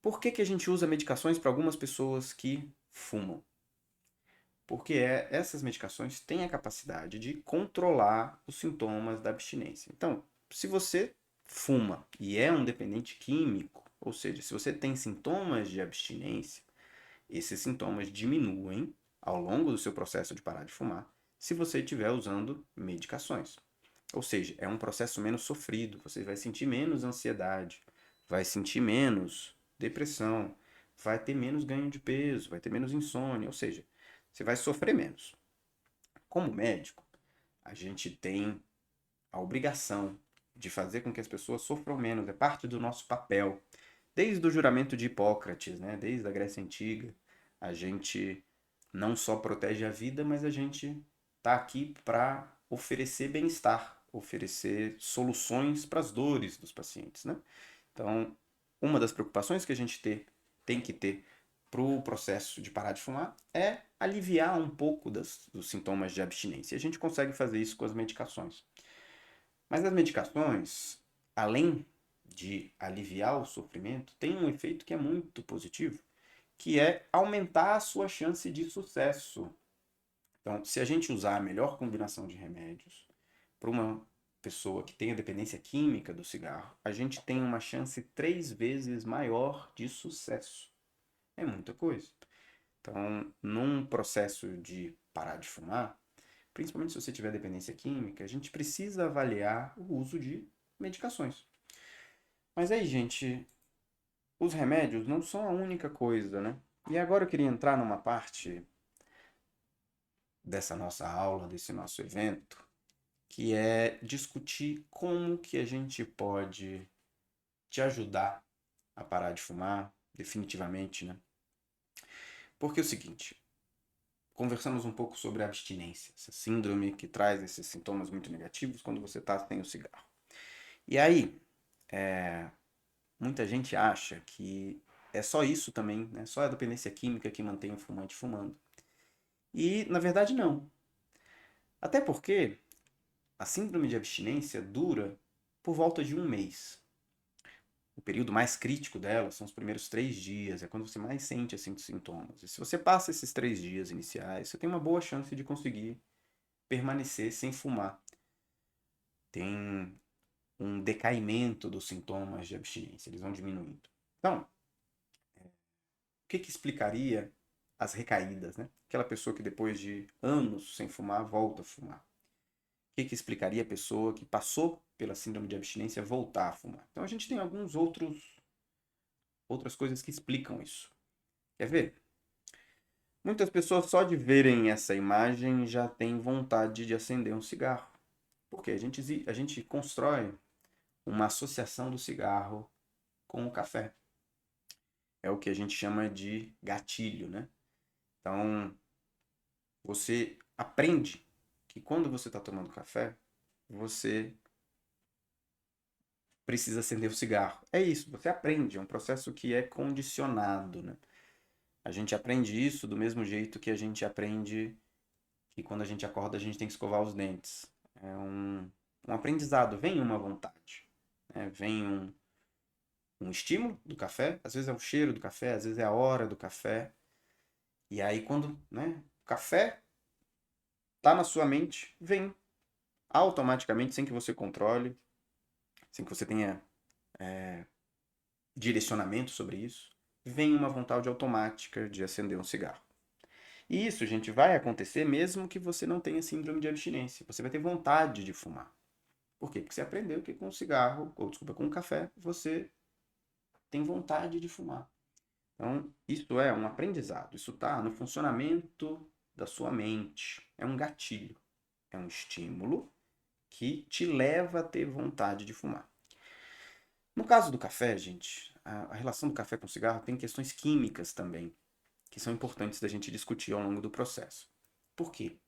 [SPEAKER 1] Por que que a gente usa medicações para algumas pessoas que fumam? Porque essas medicações têm a capacidade de controlar os sintomas da abstinência. Então, se você fuma e é um dependente químico, ou seja, se você tem sintomas de abstinência, esses sintomas diminuem ao longo do seu processo de parar de fumar, se você estiver usando medicações. Ou seja, é um processo menos sofrido, você vai sentir menos ansiedade, vai sentir menos depressão, vai ter menos ganho de peso, vai ter menos insônia, ou seja, você vai sofrer menos. Como médico, a gente tem a obrigação de fazer com que as pessoas sofram menos, é parte do nosso papel. Desde o juramento de Hipócrates, né? Desde a Grécia Antiga, a gente não só protege a vida, mas a gente está aqui para oferecer bem-estar, oferecer soluções para as dores dos pacientes, né? Então, uma das preocupações que a gente tem que ter para o processo de parar de fumar é aliviar um pouco dos sintomas de abstinência. E a gente consegue fazer isso com as medicações. Mas as medicações, além de aliviar o sofrimento, têm um efeito que é muito positivo, que é aumentar a sua chance de sucesso. Então, se a gente usar a melhor combinação de remédios para uma pessoa que tem a dependência química do cigarro, a gente tem uma chance 3 vezes maior de sucesso. É muita coisa. Então, num processo de parar de fumar, principalmente se você tiver dependência química, a gente precisa avaliar o uso de medicações. Mas aí, gente, os remédios não são a única coisa, né? E agora eu queria entrar numa parte dessa nossa aula, desse nosso evento, que é discutir como que a gente pode te ajudar a parar de fumar, definitivamente, né? Porque é o seguinte, conversamos um pouco sobre a abstinência, essa síndrome que traz esses sintomas muito negativos quando você está sem o cigarro. E aí, muita gente acha que é só isso também, né? Só a dependência química que mantém o fumante fumando. E, na verdade, não. Até porque a síndrome de abstinência dura por volta de um mês. O período mais crítico dela são os primeiros 3 dias, é quando você mais sente assim, os sintomas. E se você passa esses 3 dias iniciais, você tem uma boa chance de conseguir permanecer sem fumar. Tem um decaimento dos sintomas de abstinência, eles vão diminuindo. Então, o que que explicaria as recaídas, né? Aquela pessoa que depois de anos sem fumar volta a fumar. O que que explicaria a pessoa que passou pela síndrome de abstinência voltar a fumar? Então a gente tem outras coisas que explicam isso. Quer ver? Muitas pessoas só de verem essa imagem já têm vontade de acender um cigarro. Porque a gente constrói uma associação do cigarro com o café. É o que a gente chama de gatilho, né? Então, você aprende que quando você está tomando café, você precisa acender o cigarro. É isso, você aprende, é um processo que é condicionado, né? A gente aprende isso do mesmo jeito que a gente aprende que quando a gente acorda a gente tem que escovar os dentes. É um aprendizado, vem uma vontade, né? Vem um estímulo do café, às vezes é o cheiro do café, às vezes é a hora do café. E aí quando, né, o café tá na sua mente, vem automaticamente, sem que você controle, sem que você tenha direcionamento sobre isso, vem uma vontade automática de acender um cigarro. E isso, gente, vai acontecer mesmo que você não tenha síndrome de abstinência. Você vai ter vontade de fumar. Por quê? Porque você aprendeu que com o cigarro, ou desculpa, com o café, você tem vontade de fumar. Então, isso é um aprendizado. Isso está no funcionamento da sua mente. É um gatilho. É um estímulo que te leva a ter vontade de fumar. No caso do café, gente, a relação do café com o cigarro tem questões químicas também, que são importantes da gente discutir ao longo do processo. Por quê?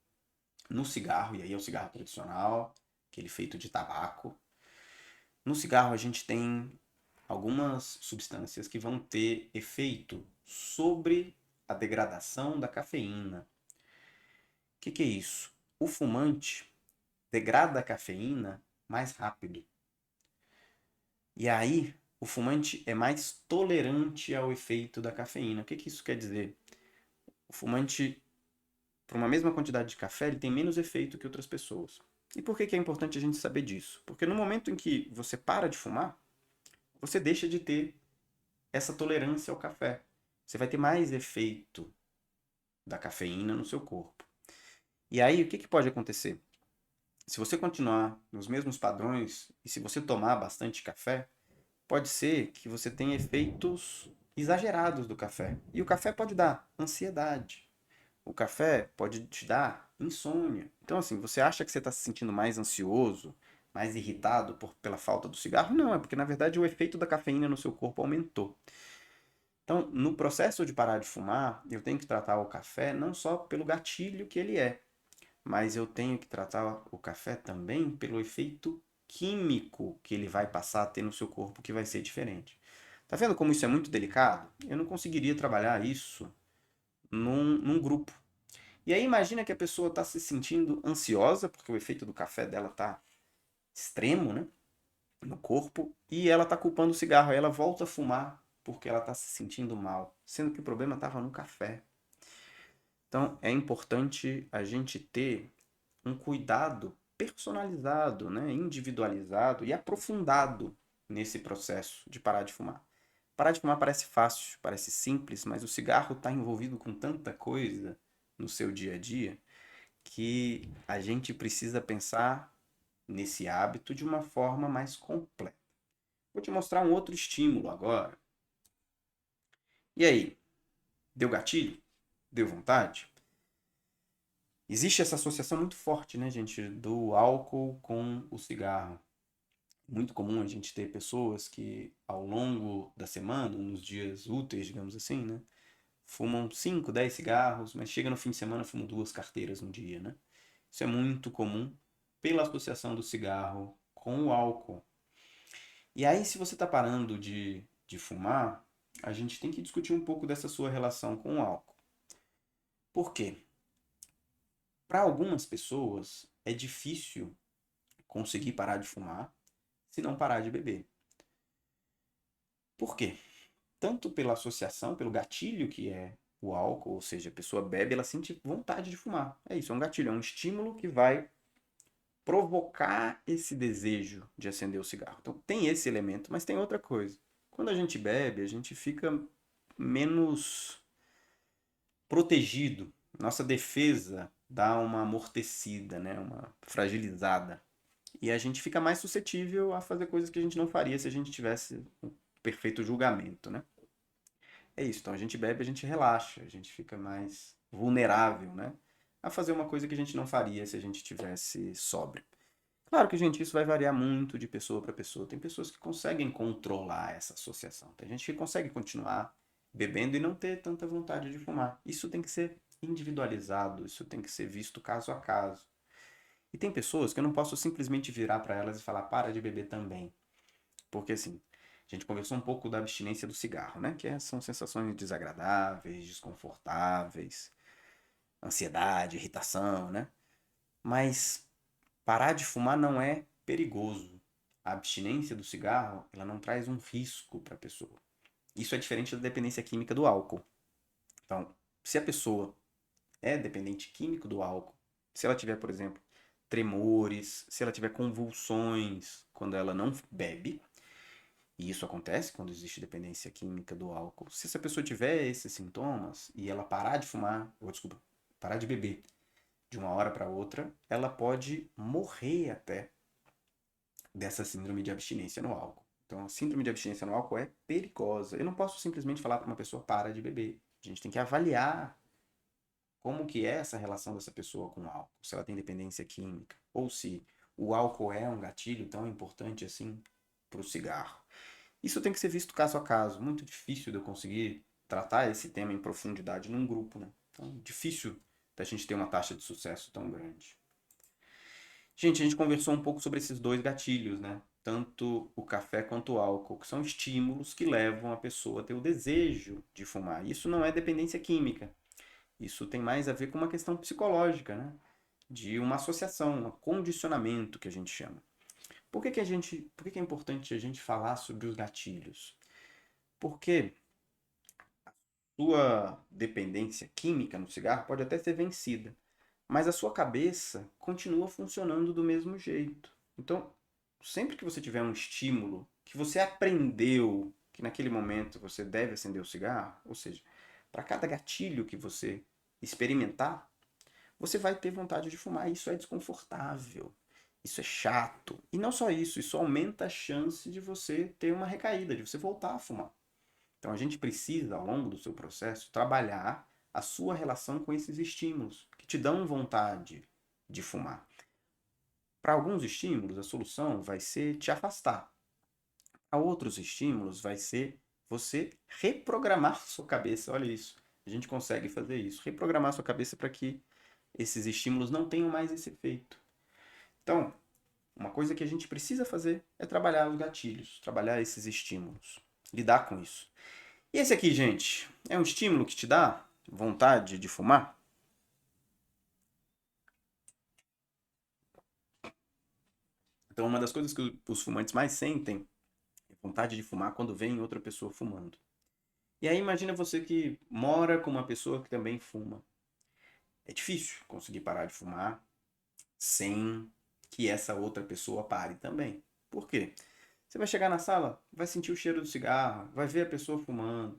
[SPEAKER 1] No cigarro, e aí é o cigarro tradicional, aquele feito de tabaco, no cigarro a gente tem algumas substâncias que vão ter efeito sobre a degradação da cafeína. O que é isso? O fumante degrada a cafeína mais rápido. E aí, o fumante é mais tolerante ao efeito da cafeína. O que isso quer dizer? O fumante, por uma mesma quantidade de café, ele tem menos efeito que outras pessoas. E por que é importante a gente saber disso? Porque no momento em que você para de fumar, você deixa de ter essa tolerância ao café. Você vai ter mais efeito da cafeína no seu corpo. E aí, o que pode acontecer? Se você continuar nos mesmos padrões e se você tomar bastante café, pode ser que você tenha efeitos exagerados do café. E o café pode dar ansiedade. O café pode te dar insônia. Então, assim, você acha que você está se sentindo mais ansioso, mais irritado pela falta do cigarro? Não, é porque na verdade o efeito da cafeína no seu corpo aumentou. Então, no processo de parar de fumar, eu tenho que tratar o café não só pelo gatilho que ele é, mas eu tenho que tratar o café também pelo efeito químico que ele vai passar a ter no seu corpo, que vai ser diferente. Tá vendo como isso é muito delicado? Eu não conseguiria trabalhar isso num grupo. E aí imagina que a pessoa está se sentindo ansiosa, porque o efeito do café dela tá extremo, né, no corpo, e ela tá culpando o cigarro. Aí ela volta a fumar porque ela está se sentindo mal, sendo que o problema estava no café. Então é importante a gente ter um cuidado personalizado, né, individualizado e aprofundado nesse processo de parar de fumar. Parar de fumar parece fácil, parece simples, mas o cigarro está envolvido com tanta coisa no seu dia a dia que a gente precisa pensar nesse hábito de uma forma mais completa. Vou te mostrar um outro estímulo agora. E aí, deu gatilho? Deu vontade? Existe essa associação muito forte, né, gente, do álcool com o cigarro. Muito comum a gente ter pessoas que, ao longo da semana, nos dias úteis, digamos assim, né, fumam 5, 10 cigarros, mas chega no fim de semana fumam 2 carteiras no dia, né? Isso é muito comum pela associação do cigarro com o álcool. E aí, se você está parando de fumar, a gente tem que discutir um pouco dessa sua relação com o álcool. Por quê? Para algumas pessoas é difícil conseguir parar de fumar se não parar de beber. Por quê? Tanto pela associação, pelo gatilho que é o álcool, ou seja, a pessoa bebe, ela sente vontade de fumar. É isso, é um gatilho, é um estímulo que vai provocar esse desejo de acender o cigarro. Então tem esse elemento, mas tem outra coisa. Quando a gente bebe, a gente fica menos protegido. Nossa defesa dá uma amortecida, né? Uma fragilizada. E a gente fica mais suscetível a fazer coisas que a gente não faria se a gente tivesse um perfeito julgamento, né? é isso. Então a gente bebe, a gente relaxa, a gente fica mais vulnerável, né? A fazer uma coisa que a gente não faria se a gente tivesse sóbrio. Claro que, gente, isso vai variar muito de pessoa para pessoa. Tem pessoas que conseguem controlar essa associação. Tem gente que consegue continuar bebendo e não ter tanta vontade de fumar. Isso tem que ser individualizado, isso tem que ser visto caso a caso. E tem pessoas que eu não posso simplesmente virar para elas e falar, para de beber também. Porque assim, a gente conversou um pouco da abstinência do cigarro, né? São sensações desagradáveis, desconfortáveis, ansiedade, irritação, né? Mas parar de fumar não é perigoso. A abstinência do cigarro, ela não traz um risco para a pessoa. Isso é diferente da dependência química do álcool. Então, se a pessoa é dependente químico do álcool, se ela tiver, por exemplo, tremores, se ela tiver convulsões quando ela não bebe, e isso acontece quando existe dependência química do álcool. Se essa pessoa tiver esses sintomas e ela parar de fumar, ou desculpa, parar de beber de uma hora para outra, ela pode morrer até dessa síndrome de abstinência no álcool. Então, a síndrome de abstinência no álcool é perigosa. Eu não posso simplesmente falar para uma pessoa para de beber. A gente tem que avaliar como que é essa relação dessa pessoa com o álcool, se ela tem dependência química, ou se o álcool é um gatilho tão importante assim para o cigarro. Isso tem que ser visto caso a caso. Muito difícil de eu conseguir tratar esse tema em profundidade num grupo, né? Então, difícil da gente ter uma taxa de sucesso tão grande. Gente, a gente conversou um pouco sobre esses dois gatilhos, né? Tanto o café quanto o álcool, que são estímulos que levam a pessoa a ter o desejo de fumar. Isso não é dependência química. Isso tem mais a ver com uma questão psicológica, né? De uma associação, um condicionamento que a gente chama. Por que é importante a gente falar sobre os gatilhos? Porque sua dependência química no cigarro pode até ser vencida, mas a sua cabeça continua funcionando do mesmo jeito. Então, sempre que você tiver um estímulo que você aprendeu que naquele momento você deve acender o cigarro, ou seja, para cada gatilho que você experimentar, você vai ter vontade de fumar. Isso é desconfortável. Isso é chato. E não só isso, isso aumenta a chance de você ter uma recaída, de você voltar a fumar. Então a gente precisa, ao longo do seu processo, trabalhar a sua relação com esses estímulos que te dão vontade de fumar. Para alguns estímulos, a solução vai ser te afastar. Para outros estímulos, vai ser você reprogramar sua cabeça. Olha isso. A gente consegue fazer isso. Reprogramar sua cabeça para que esses estímulos não tenham mais esse efeito. Então, uma coisa que a gente precisa fazer é trabalhar os gatilhos, trabalhar esses estímulos, lidar com isso. E esse aqui, gente, é um estímulo que te dá vontade de fumar? Então, uma das coisas que os fumantes mais sentem é vontade de fumar quando vem outra pessoa fumando. E aí imagina você que mora com uma pessoa que também fuma. É difícil conseguir parar de fumar sem que essa outra pessoa pare também. Por quê? Você vai chegar na sala, vai sentir o cheiro do cigarro, vai ver a pessoa fumando.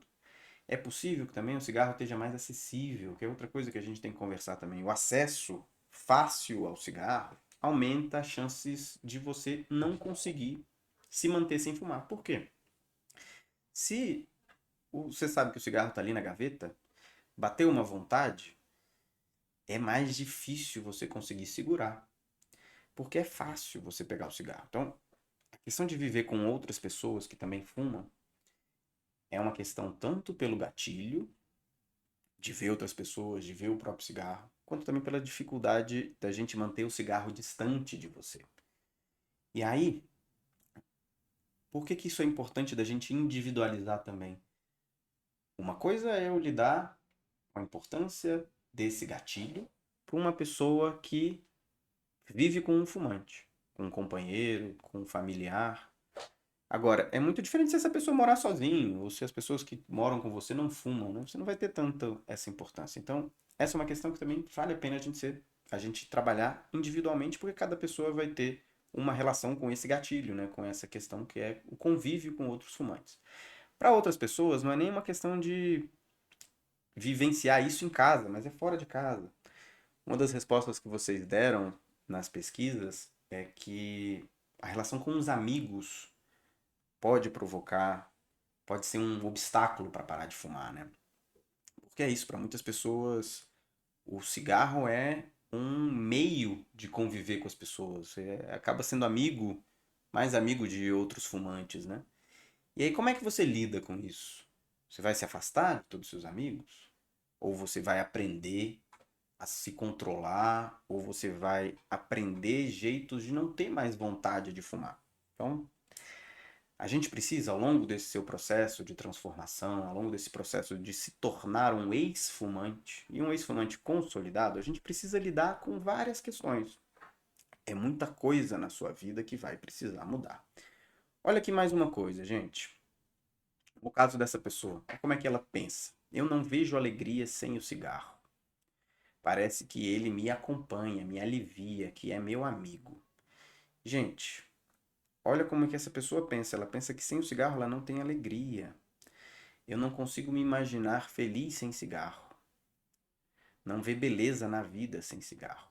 [SPEAKER 1] É possível que também o cigarro esteja mais acessível, que é outra coisa que a gente tem que conversar também. O acesso fácil ao cigarro aumenta as chances de você não conseguir se manter sem fumar. Por quê? Se você sabe que o cigarro está ali na gaveta, bateu uma vontade, é mais difícil você conseguir segurar. Porque é fácil você pegar o cigarro. Então, a questão de viver com outras pessoas que também fumam é uma questão tanto pelo gatilho, de ver outras pessoas, de ver o próprio cigarro, quanto também pela dificuldade da gente manter o cigarro distante de você. E aí, por que que isso é importante da gente individualizar também? Uma coisa é eu lidar com a importância desse gatilho para uma pessoa que vive com um fumante, com um companheiro, com um familiar. Agora, é muito diferente se essa pessoa morar sozinho, ou se as pessoas que moram com você não fumam, né? Você não vai ter tanta essa importância. Então, essa é uma questão que também vale a pena a gente trabalhar individualmente, porque cada pessoa vai ter uma relação com esse gatilho, né? Com essa questão que é o convívio com outros fumantes. Para outras pessoas, não é nem uma questão de vivenciar isso em casa, mas é fora de casa. Uma das respostas que vocês deram nas pesquisas é que a relação com os amigos pode provocar pode ser um obstáculo para parar de fumar, né? Porque é isso, para muitas pessoas, o cigarro é um meio de conviver com as pessoas. Você acaba sendo amigo, mais amigo de outros fumantes, né? E aí, como é que você lida com isso? Você vai se afastar de todos os seus amigos? Ou você vai aprender a se controlar? Ou você vai aprender jeitos de não ter mais vontade de fumar? Então, a gente precisa, ao longo desse seu processo de transformação, ao longo desse processo de se tornar um ex-fumante, e um ex-fumante consolidado, a gente precisa lidar com várias questões. É muita coisa na sua vida que vai precisar mudar. Olha aqui mais uma coisa, gente. O caso dessa pessoa, como é que ela pensa? Eu não vejo alegria sem o cigarro. Parece que ele me acompanha, me alivia, que é meu amigo. Gente, olha como é que essa pessoa pensa. Ela pensa que sem o cigarro ela não tem alegria. Eu não consigo me imaginar feliz sem cigarro. Não vê beleza na vida sem cigarro.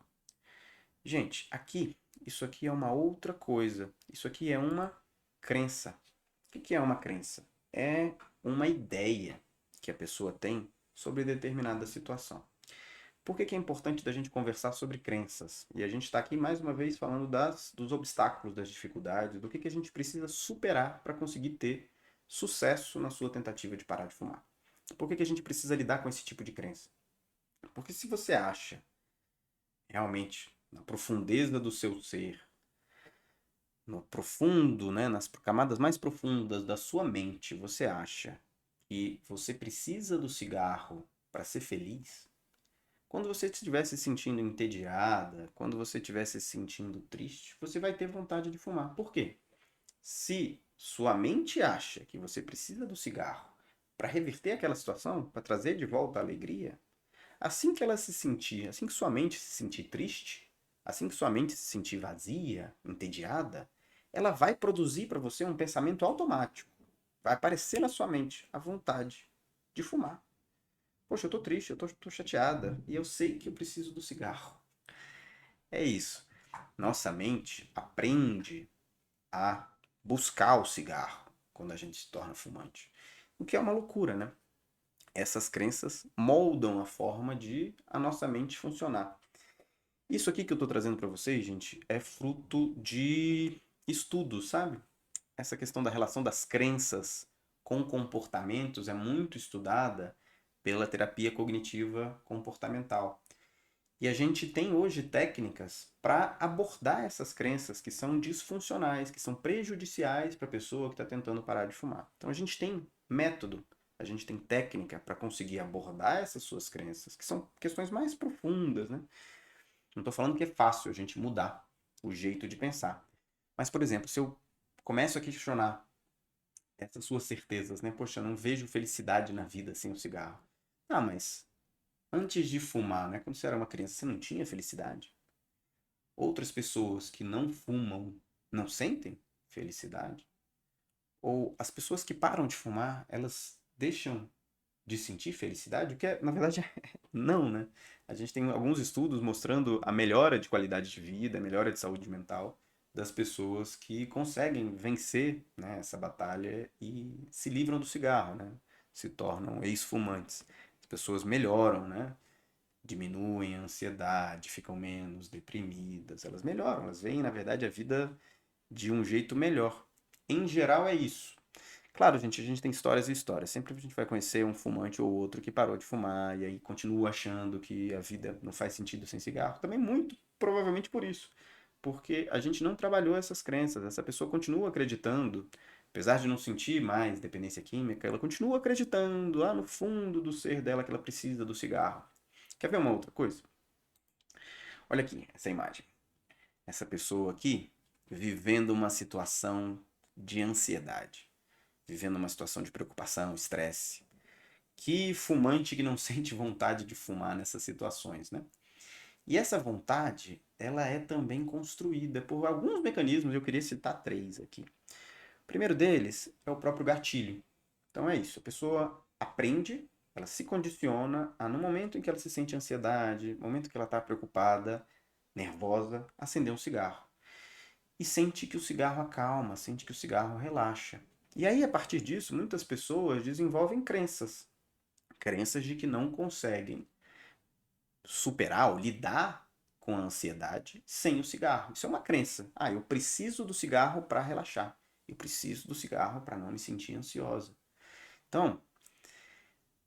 [SPEAKER 1] Gente, isso aqui é uma outra coisa. Isso aqui é uma crença. O que é uma crença? É uma ideia que a pessoa tem sobre determinada situação. Por que é importante da gente conversar sobre crenças? E a gente está aqui mais uma vez falando dos obstáculos, das dificuldades, do que a gente precisa superar para conseguir ter sucesso na sua tentativa de parar de fumar. Por que a gente precisa lidar com esse tipo de crença? Porque se você acha, realmente, na profundeza do seu ser, no profundo, né, nas camadas mais profundas da sua mente, você acha que você precisa do cigarro para ser feliz, quando você estiver se sentindo entediada, quando você estiver se sentindo triste, você vai ter vontade de fumar. Por quê? Se sua mente acha que você precisa do cigarro para reverter aquela situação, para trazer de volta a alegria, assim que ela se sentir, assim que sua mente se sentir triste, assim que sua mente se sentir vazia, entediada, ela vai produzir para você um pensamento automático. Vai aparecer na sua mente a vontade de fumar. Poxa, eu tô triste, tô chateada e eu sei que eu preciso do cigarro. É isso. Nossa mente aprende a buscar o cigarro quando a gente se torna fumante. O que é uma loucura, né? Essas crenças moldam a forma de a nossa mente funcionar. Isso aqui que eu estou trazendo para vocês, gente, é fruto de estudos, sabe? Essa questão da relação das crenças com comportamentos é muito estudada pela terapia cognitiva comportamental. E a gente tem hoje técnicas para abordar essas crenças que são disfuncionais, que são prejudiciais para a pessoa que está tentando parar de fumar. Então a gente tem método, a gente tem técnica para conseguir abordar essas suas crenças, que são questões mais profundas, né? Não estou falando que é fácil a gente mudar o jeito de pensar. Mas, por exemplo, se eu começo a questionar essas suas certezas, né? Poxa, eu não vejo felicidade na vida sem o cigarro. Ah, mas antes de fumar, né? Quando você era uma criança, você não tinha felicidade? Outras pessoas que não fumam não sentem felicidade? Ou as pessoas que param de fumar, elas deixam de sentir felicidade? O que é, na verdade, não, né? A gente tem alguns estudos mostrando a melhora de qualidade de vida, a melhora de saúde mental das pessoas que conseguem vencer, né, essa batalha e se livram do cigarro, né? Se tornam ex-fumantes. As pessoas melhoram, né? Diminuem a ansiedade, ficam menos deprimidas, elas melhoram, elas veem, na verdade, a vida de um jeito melhor. Em geral é isso. Claro, gente, a gente tem histórias e histórias. Sempre a gente vai conhecer um fumante ou outro que parou de fumar e aí continua achando que a vida não faz sentido sem cigarro. Também muito provavelmente por isso. Porque a gente não trabalhou essas crenças. Essa pessoa continua acreditando, apesar de não sentir mais dependência química, ela continua acreditando lá no fundo do ser dela que ela precisa do cigarro. Quer ver uma outra coisa? Olha aqui essa imagem. Essa pessoa aqui vivendo uma situação de ansiedade, vivendo uma situação de preocupação, estresse. Que fumante que não sente vontade de fumar nessas situações, né? E essa vontade, ela é também construída por alguns mecanismos, eu queria citar três aqui. O primeiro deles é o próprio gatilho. Então é isso, a pessoa aprende, ela se condiciona a, no momento em que ela se sente ansiedade, no momento que ela está preocupada, nervosa, acender um cigarro. E sente que o cigarro acalma, sente que o cigarro relaxa. E aí, a partir disso, muitas pessoas desenvolvem crenças. Crenças de que não conseguem superar ou lidar com a ansiedade sem o cigarro. Isso é uma crença. Ah, eu preciso do cigarro para relaxar. Eu preciso do cigarro para não me sentir ansiosa. Então,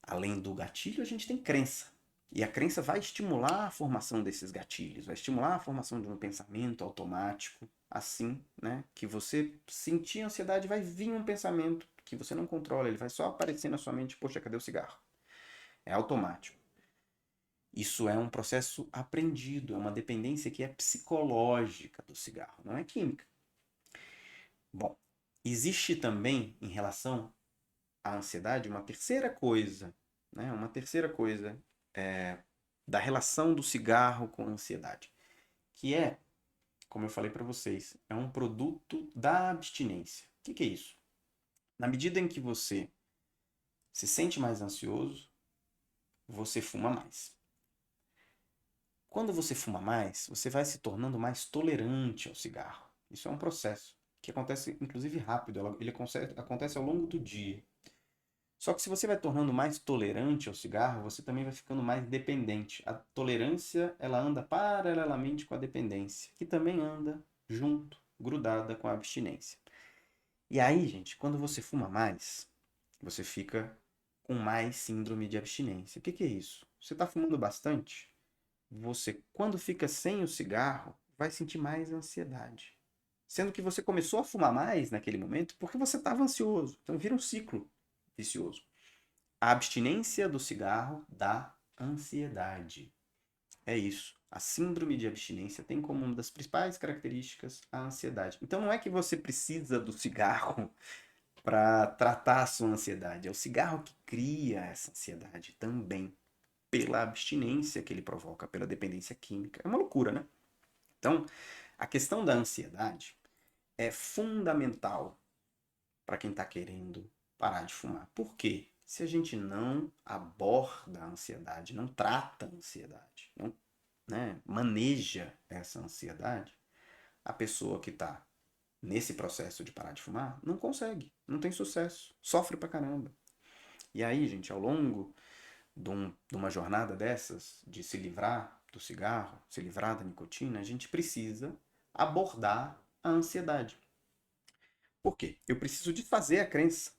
[SPEAKER 1] além do gatilho, a gente tem crença. E a crença vai estimular a formação desses gatilhos, vai estimular a formação de um pensamento automático, assim, né? Que você sentir ansiedade, vai vir um pensamento que você não controla, ele vai só aparecer na sua mente, poxa, cadê o cigarro? É automático. Isso é um processo aprendido, é uma dependência que é psicológica do cigarro, não é química. Bom, existe também, em relação à ansiedade, uma terceira coisa, né? Uma terceira coisa da relação do cigarro com a ansiedade, que é, como eu falei para vocês, é um produto da abstinência. O que é isso? Na medida em que você se sente mais ansioso, você fuma mais. Quando você fuma mais, você vai se tornando mais tolerante ao cigarro. Isso é um processo que acontece, inclusive, rápido. Ele acontece ao longo do dia. Só que se você vai tornando mais tolerante ao cigarro, você também vai ficando mais dependente. A tolerância, ela anda paralelamente com a dependência, que também anda junto, grudada com a abstinência. E aí, gente, quando você fuma mais, você fica com mais síndrome de abstinência. O que é isso? Você está fumando bastante? Você, quando fica sem o cigarro, vai sentir mais ansiedade. Sendo que você começou a fumar mais naquele momento porque você estava ansioso. Então vira um ciclo vicioso. A abstinência do cigarro dá ansiedade. É isso. A síndrome de abstinência tem como uma das principais características a ansiedade. Então não é que você precisa do cigarro para tratar a sua ansiedade. É o cigarro que cria essa ansiedade também, pela abstinência que ele provoca, pela dependência química. É uma loucura, né? Então, a questão da ansiedade é fundamental para quem está querendo parar de fumar. Por quê? Se a gente não aborda a ansiedade, não trata a ansiedade, não, né, maneja essa ansiedade, a pessoa que está nesse processo de parar de fumar não consegue, não tem sucesso, sofre pra caramba. E aí, gente, ao longo de uma jornada dessas, de se livrar do cigarro, se livrar da nicotina, a gente precisa abordar a ansiedade. Por quê? Eu preciso desfazer a crença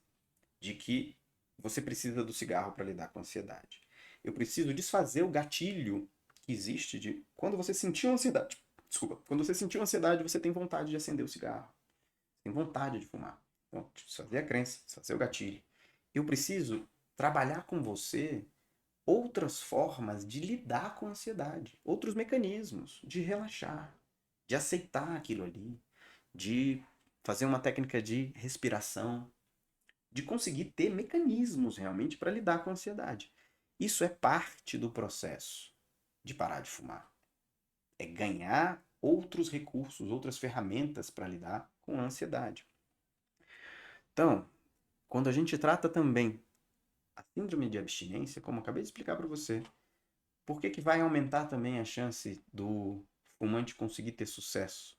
[SPEAKER 1] de que você precisa do cigarro para lidar com a ansiedade. Eu preciso desfazer o gatilho que existe de quando você sentiu ansiedade. Desculpa, quando você sentiu ansiedade, você tem vontade de acender o cigarro. Tem vontade de fumar. Então, desfazer a crença, desfazer o gatilho. Eu preciso trabalhar com você outras formas de lidar com a ansiedade, outros mecanismos de relaxar, de aceitar aquilo ali, de fazer uma técnica de respiração, de conseguir ter mecanismos realmente para lidar com a ansiedade. Isso é parte do processo de parar de fumar. É ganhar outros recursos, outras ferramentas para lidar com a ansiedade. Então, quando a gente trata também a síndrome de abstinência, como eu acabei de explicar para você, por que vai aumentar também a chance do fumante conseguir ter sucesso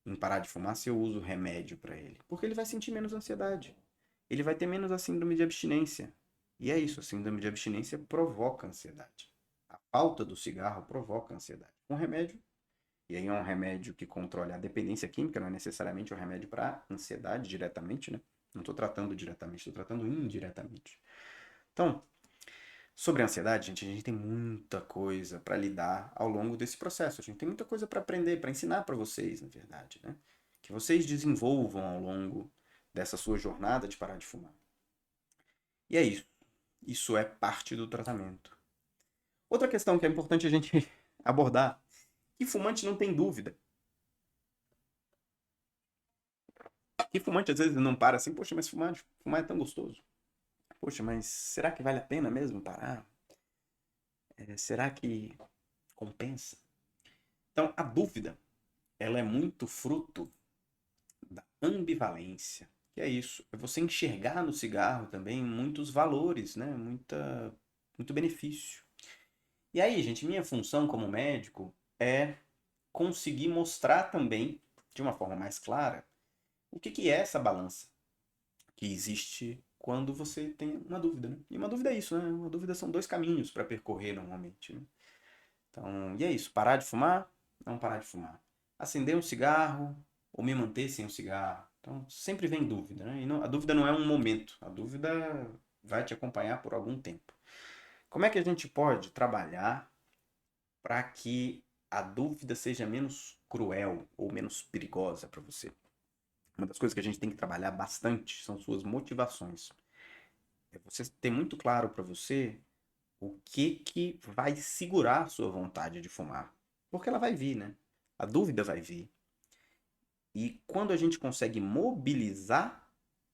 [SPEAKER 1] em parar de fumar se eu uso remédio para ele? Porque ele vai sentir menos ansiedade. Ele vai ter menos a síndrome de abstinência. E é isso, a síndrome de abstinência provoca ansiedade. A falta do cigarro provoca ansiedade. Um remédio, e aí é um remédio que controla a dependência química, não é necessariamente um remédio para ansiedade diretamente, né? Não estou tratando diretamente, estou tratando indiretamente. Então, sobre a ansiedade, gente, a gente tem muita coisa para lidar ao longo desse processo. A gente tem muita coisa para aprender, para ensinar para vocês, na verdade, né? Que vocês desenvolvam ao longo dessa sua jornada de parar de fumar. E é isso. Isso é parte do tratamento. Outra questão que é importante a gente abordar, que fumante não tem dúvida. Que fumante às vezes não para assim, poxa, mas fumar é tão gostoso. Poxa, mas será que vale a pena mesmo parar? Será que compensa? Então, a dúvida, ela é muito fruto da ambivalência. Que é isso, é você enxergar no cigarro também muitos valores, né? Muito benefício. E aí, gente, minha função como médico é conseguir mostrar também, de uma forma mais clara, o que é essa balança. que existe quando você tem uma dúvida, né? E uma dúvida é isso, né? Uma dúvida são dois caminhos para percorrer normalmente, né? Então, e é isso, parar de fumar, não parar de fumar. Acender um cigarro ou me manter sem um cigarro. Então, sempre vem dúvida, né? E a dúvida não é um momento, a dúvida vai te acompanhar por algum tempo. Como é que a gente pode trabalhar para que a dúvida seja menos cruel ou menos perigosa para você? Uma das coisas que a gente tem que trabalhar bastante são suas motivações. É você ter muito claro para você o que vai segurar a sua vontade de fumar. Porque ela vai vir, né? A dúvida vai vir. E quando a gente consegue mobilizar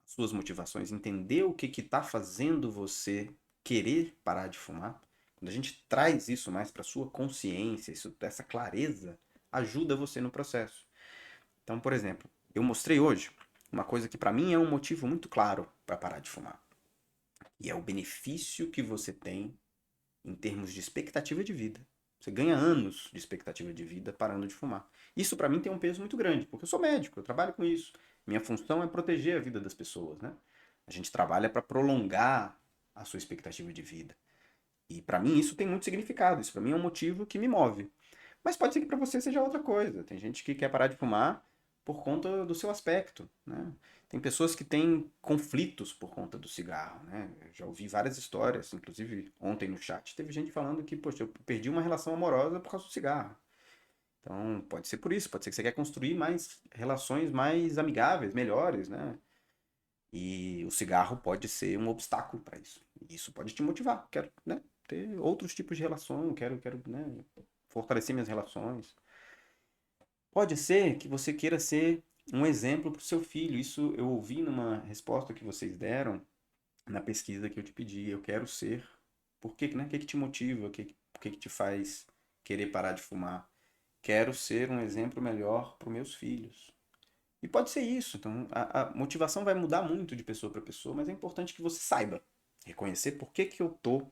[SPEAKER 1] suas motivações, entender o que está fazendo você querer parar de fumar, quando a gente traz isso mais para sua consciência, essa clareza, ajuda você no processo. Então, por exemplo, eu mostrei hoje uma coisa que para mim é um motivo muito claro para parar de fumar. E é o benefício que você tem em termos de expectativa de vida. Você ganha anos de expectativa de vida parando de fumar. Isso para mim tem um peso muito grande, porque eu sou médico, eu trabalho com isso. Minha função é proteger a vida das pessoas, né? A gente trabalha para prolongar a sua expectativa de vida. E para mim isso tem muito significado, isso para mim é um motivo que me move. Mas pode ser que para você seja outra coisa. Tem gente que quer parar de fumar por conta do seu aspecto, né? Tem pessoas que têm conflitos por conta do cigarro, né? Eu já ouvi várias histórias, inclusive ontem no chat, teve gente falando que, poxa, eu perdi uma relação amorosa por causa do cigarro. Então, pode ser por isso, pode ser que você quer construir mais relações mais amigáveis, melhores, né? E o cigarro pode ser um obstáculo para isso. E isso pode te motivar. Quero, né, ter outros tipos de relação, quero, né, fortalecer minhas relações. Pode ser que você queira ser um exemplo para o seu filho. Isso eu ouvi numa resposta que vocês deram na pesquisa que eu te pedi. Eu quero ser. Por quê, né? O que que te motiva? O que que te faz querer parar de fumar? Quero ser um exemplo melhor para os meus filhos. E pode ser isso. Então, a motivação vai mudar muito de pessoa para pessoa, mas é importante que você saiba reconhecer por que que eu estou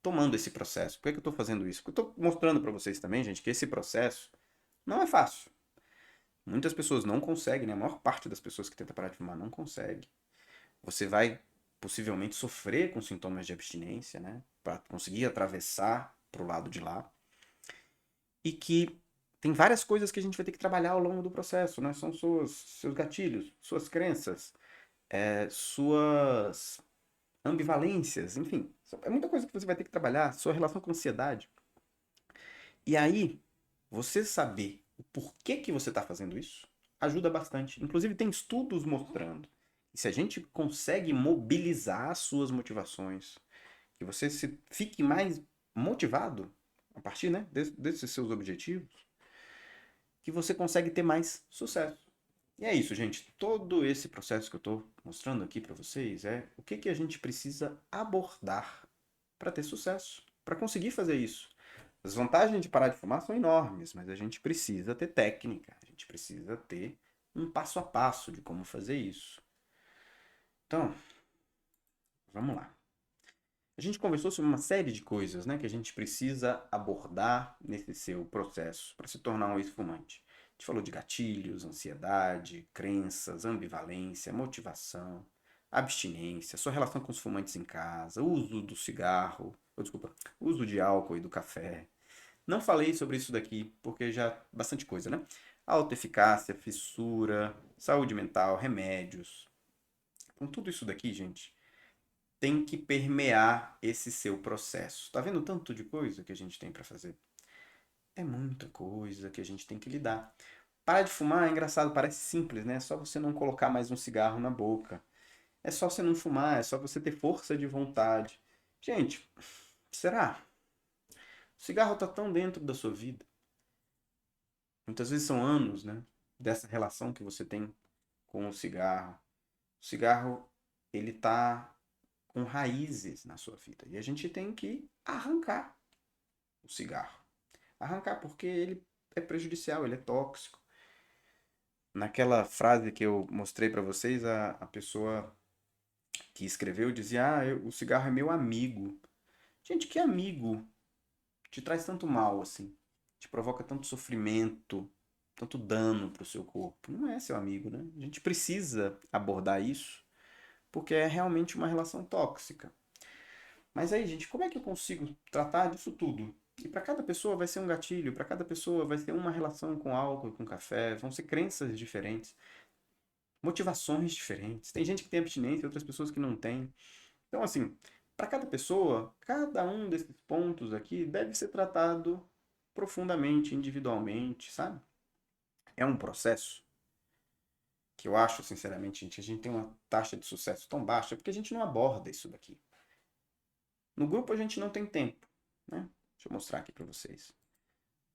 [SPEAKER 1] tomando esse processo, por que que eu estou fazendo isso. Porque eu estou mostrando para vocês também, gente, que esse processo não é fácil. Muitas pessoas não conseguem, né? A maior parte das pessoas que tenta parar de fumar não consegue. Você vai possivelmente sofrer com sintomas de abstinência, né? Para conseguir atravessar para o lado de lá. E que tem várias coisas que a gente vai ter que trabalhar ao longo do processo, né? São seus gatilhos, suas crenças, suas ambivalências, enfim. É muita coisa que você vai ter que trabalhar, sua relação com a ansiedade. E aí, você saber o porquê que você está fazendo isso ajuda bastante. Inclusive, tem estudos mostrando que se a gente consegue mobilizar as suas motivações, que você fique mais motivado a partir, né, desses seus objetivos, que você consegue ter mais sucesso. E é isso, gente. Todo esse processo que eu estou mostrando aqui para vocês é o que que a gente precisa abordar para ter sucesso, para conseguir fazer isso. As vantagens de parar de fumar são enormes, mas a gente precisa ter técnica, a gente precisa ter um passo a passo de como fazer isso. Então, vamos lá. A gente conversou sobre uma série de coisas, né, que a gente precisa abordar nesse seu processo para se tornar um ex-fumante. A gente falou de gatilhos, ansiedade, crenças, ambivalência, motivação, abstinência, sua relação com os fumantes em casa, uso do cigarro, desculpa, uso de álcool e do café. Não falei sobre isso daqui porque já bastante coisa, né? Autoeficácia, fissura, saúde mental, remédios. Então tudo isso daqui, gente, tem que permear esse seu processo. Tá vendo tanto de coisa que a gente tem para fazer? É muita coisa que a gente tem que lidar. Parar de fumar é engraçado, parece simples, né? É só você não colocar mais um cigarro na boca. É só você não fumar, é só você ter força de vontade. Gente, será? O cigarro tá tão dentro da sua vida. Muitas vezes são anos, né? Dessa relação que você tem com o cigarro. O cigarro, ele tá com raízes na sua vida. E a gente tem que arrancar o cigarro. Arrancar porque ele é prejudicial, ele é tóxico. Naquela frase que eu mostrei para vocês, a pessoa que escreveu dizia: o cigarro é meu amigo. Gente, que amigo te traz tanto mal assim? Te provoca tanto sofrimento, tanto dano para o seu corpo. Não é seu amigo, né? A gente precisa abordar isso porque é realmente uma relação tóxica. Mas aí, gente, como é que eu consigo tratar disso tudo? E para cada pessoa vai ser um gatilho, para cada pessoa vai ser uma relação com álcool, com café, vão ser crenças diferentes, motivações diferentes. Tem gente que tem abstinência, outras pessoas que não têm. Então, assim, para cada pessoa, cada um desses pontos aqui deve ser tratado profundamente, individualmente, sabe? É um processo que eu acho, sinceramente, gente, a gente tem uma taxa de sucesso tão baixa porque a gente não aborda isso daqui. No grupo a gente não tem tempo, né? Deixa eu mostrar aqui para vocês.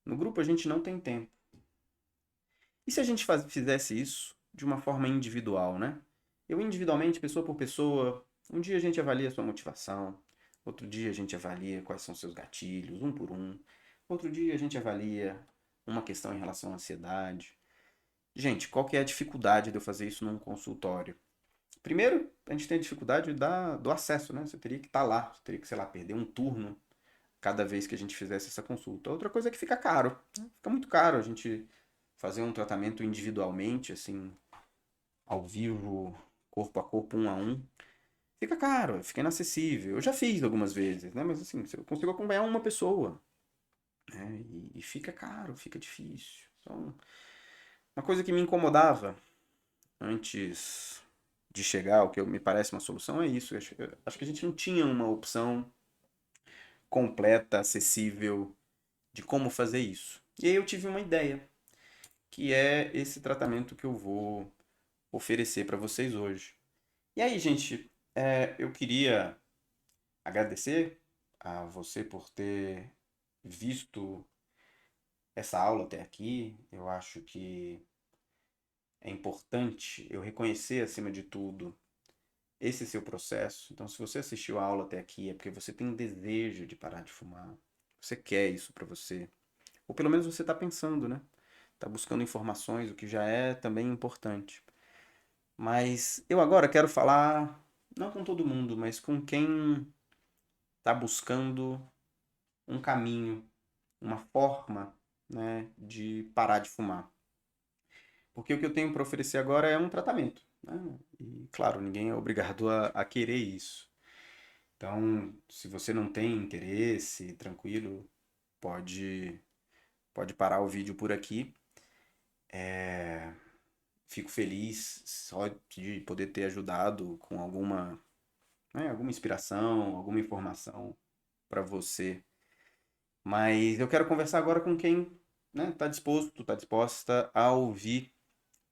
[SPEAKER 1] No grupo a gente não tem tempo. E se a gente fizesse isso de uma forma individual, né? Eu individualmente, pessoa por pessoa, um dia a gente avalia a sua motivação, outro dia a gente avalia quais são seus gatilhos, um por um. Outro dia a gente avalia uma questão em relação à ansiedade. Gente, qual que é a dificuldade de eu fazer isso num consultório? Primeiro, a gente tem a dificuldade do acesso, né? Você teria que estar lá, você teria que, sei lá, perder um turno cada vez que a gente fizesse essa consulta. Outra coisa é que fica caro. Fica muito caro a gente fazer um tratamento individualmente, assim, ao vivo, corpo a corpo, um a um. Fica caro, fica inacessível. Eu já fiz algumas vezes, né? Mas assim, eu consigo acompanhar uma pessoa, né? E fica caro, fica difícil. Então, uma coisa que me incomodava antes de chegar ao que me parece uma solução é isso. Eu acho que a gente não tinha uma opção completa, acessível de como fazer isso. E aí eu tive uma ideia, que é esse tratamento que eu vou oferecer para vocês hoje. E aí, gente, eu queria agradecer a você por ter visto essa aula até aqui. Eu acho que é importante eu reconhecer, acima de tudo, esse seu processo. Então, se você assistiu a aula até aqui, é porque você tem desejo de parar de fumar. Você quer isso para você. Ou pelo menos você está pensando, né? Está buscando informações, o que já é também importante. Mas eu agora quero falar, não com todo mundo, mas com quem está buscando um caminho, uma forma, né, de parar de fumar. Porque o que eu tenho para oferecer agora é um tratamento, né? E, claro, ninguém é obrigado a querer isso. Então, se você não tem interesse, tranquilo, pode, pode parar o vídeo por aqui. Fico feliz só de poder ter ajudado com alguma, né, alguma inspiração, alguma informação para você. Mas eu quero conversar agora com quem, né, está disposto, está disposta a ouvir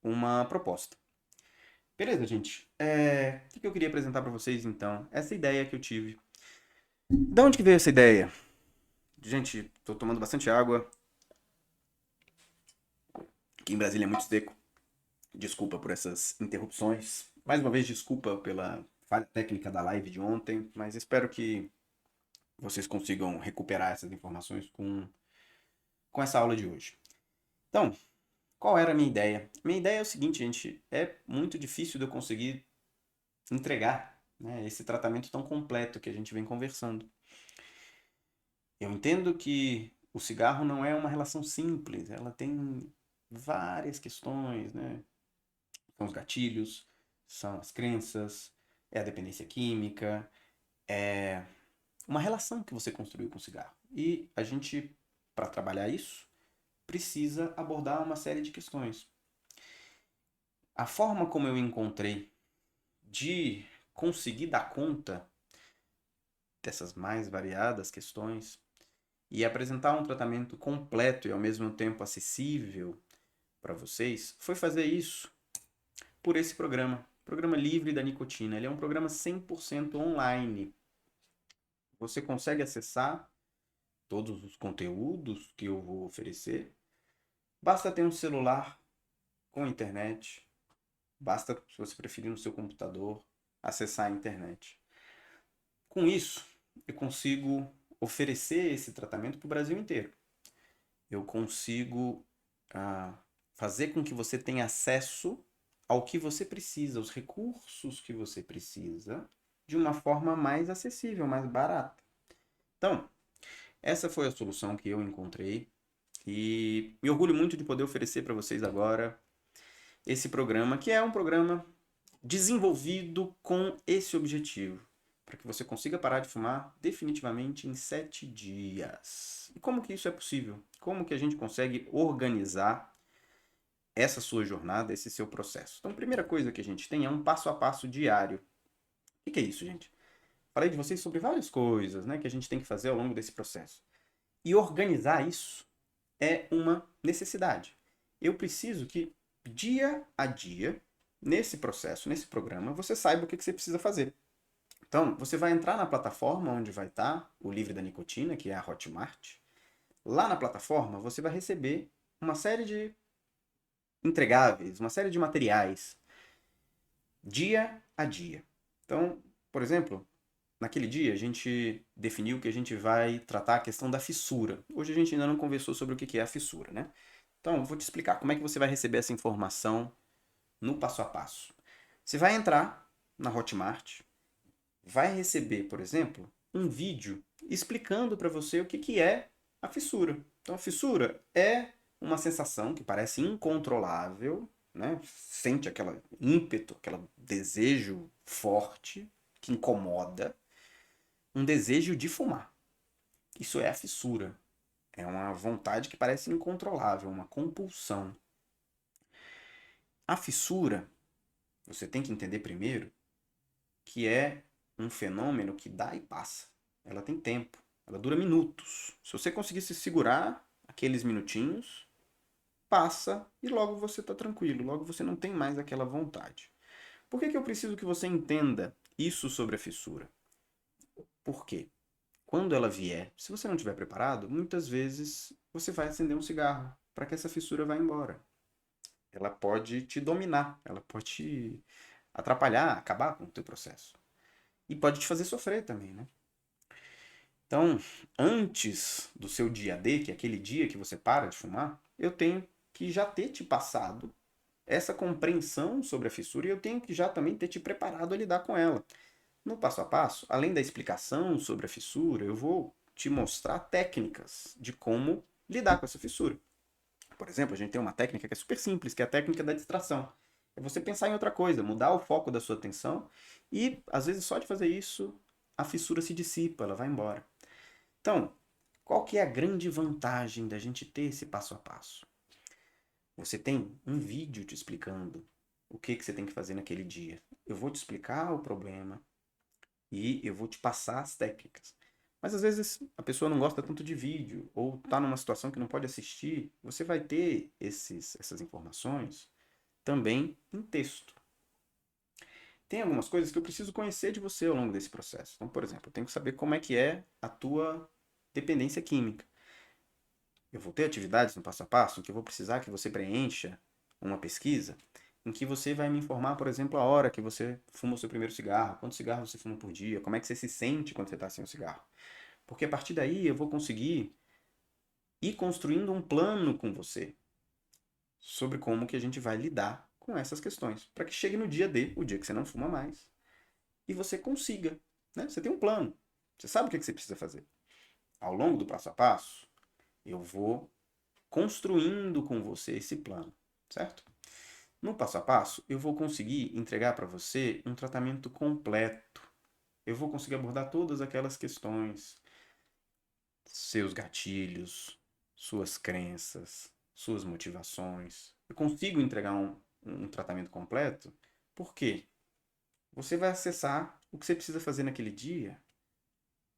[SPEAKER 1] uma proposta. Beleza, gente? O que eu queria apresentar para vocês então? Essa ideia que eu tive. Da onde que veio essa ideia? Gente, tô tomando bastante água. Aqui em Brasília é muito seco. Desculpa por essas interrupções. Mais uma vez, desculpa pela falha técnica da live de ontem, mas espero que vocês consigam recuperar essas informações com essa aula de hoje. Então, qual era a minha ideia? Minha ideia é o seguinte, gente, é muito difícil de eu conseguir entregar, né, esse tratamento tão completo que a gente vem conversando. Eu entendo que o cigarro não é uma relação simples, ela tem várias questões, né? São os gatilhos, são as crenças, é a dependência química, é uma relação que você construiu com o cigarro. E a gente, para trabalhar isso, precisa abordar uma série de questões. A forma como eu encontrei de conseguir dar conta dessas mais variadas questões e apresentar um tratamento completo e ao mesmo tempo acessível para vocês foi fazer isso por esse programa. Programa Livre da Nicotina. Ele é um programa 100% online. Você consegue acessar todos os conteúdos que eu vou oferecer. Basta ter um celular com internet. Basta, se você preferir, no seu computador, acessar a internet. Com isso, eu consigo oferecer esse tratamento para o Brasil inteiro. Eu consigo fazer com que você tenha acesso ao que você precisa, aos recursos que você precisa, de uma forma mais acessível, mais barata. Então, essa foi a solução que eu encontrei e me orgulho muito de poder oferecer para vocês agora esse programa, que é um programa desenvolvido com esse objetivo, para que você consiga parar de fumar definitivamente em 7 dias. E como que isso é possível? Como que a gente consegue organizar essa sua jornada, esse seu processo? Então, a primeira coisa que a gente tem é um passo a passo diário. O que é isso, gente? Falei de vocês sobre várias coisas, né, que a gente tem que fazer ao longo desse processo. E organizar isso é uma necessidade. Eu preciso que, dia a dia, nesse processo, nesse programa, você saiba o que você precisa fazer. Então, você vai entrar na plataforma onde vai estar o Livre da Nicotina, que é a Hotmart. Lá na plataforma, você vai receber uma série de entregáveis, uma série de materiais, dia a dia. Então, por exemplo, naquele dia a gente definiu que a gente vai tratar a questão da fissura. Hoje a gente ainda não conversou sobre o que é a fissura, né? Então, eu vou te explicar como é que você vai receber essa informação no passo a passo. Você vai entrar na Hotmart, vai receber, por exemplo, um vídeo explicando para você o que é a fissura. Então, a fissura é uma sensação que parece incontrolável, né? Sente aquele ímpeto, aquele desejo forte que incomoda, um desejo de fumar. Isso é a fissura. É uma vontade que parece incontrolável, uma compulsão. A fissura, você tem que entender primeiro que é um fenômeno que dá e passa. Ela tem tempo, ela dura minutos. Se você conseguir se segurar aqueles minutinhos, passa e logo você está tranquilo, logo você não tem mais aquela vontade. Por que eu preciso que você entenda isso sobre a fissura? Por quê? Quando ela vier, se você não estiver preparado, muitas vezes você vai acender um cigarro para que essa fissura vá embora. Ela pode te dominar, ela pode te atrapalhar, acabar com o teu processo. E pode te fazer sofrer também, né? Então, antes do seu dia D, que é aquele dia que você para de fumar, eu tenho que já ter te passado essa compreensão sobre a fissura e eu tenho que já também ter te preparado a lidar com ela. No passo a passo, além da explicação sobre a fissura, eu vou te mostrar técnicas de como lidar com essa fissura. Por exemplo, a gente tem uma técnica que é super simples, que é a técnica da distração. É você pensar em outra coisa, mudar o foco da sua atenção e, às vezes, só de fazer isso, a fissura se dissipa, ela vai embora. Então, qual que é a grande vantagem da gente ter esse passo a passo? Você tem um vídeo te explicando o que você tem que fazer naquele dia. Eu vou te explicar o problema e eu vou te passar as técnicas. Mas às vezes a pessoa não gosta tanto de vídeo ou está numa situação que não pode assistir. Você vai ter essas informações também em texto. Tem algumas coisas que eu preciso conhecer de você ao longo desse processo. Então, por exemplo, eu tenho que saber como é que é a tua dependência química. Eu vou ter atividades no passo a passo em que eu vou precisar que você preencha uma pesquisa em que você vai me informar, por exemplo, a hora que você fuma o seu primeiro cigarro, quantos cigarros você fuma por dia, como é que você se sente quando você está sem o cigarro. Porque a partir daí eu vou conseguir ir construindo um plano com você sobre como que a gente vai lidar com essas questões, para que chegue no dia D, o dia que você não fuma mais, e você consiga, né? Você tem um plano, você sabe o que você precisa fazer. Ao longo do passo a passo, eu vou construindo com você esse plano, certo? No passo a passo, eu vou conseguir entregar para você um tratamento completo. Eu vou conseguir abordar todas aquelas questões, seus gatilhos, suas crenças, suas motivações. Eu consigo entregar um tratamento completo porque você vai acessar o que você precisa fazer naquele dia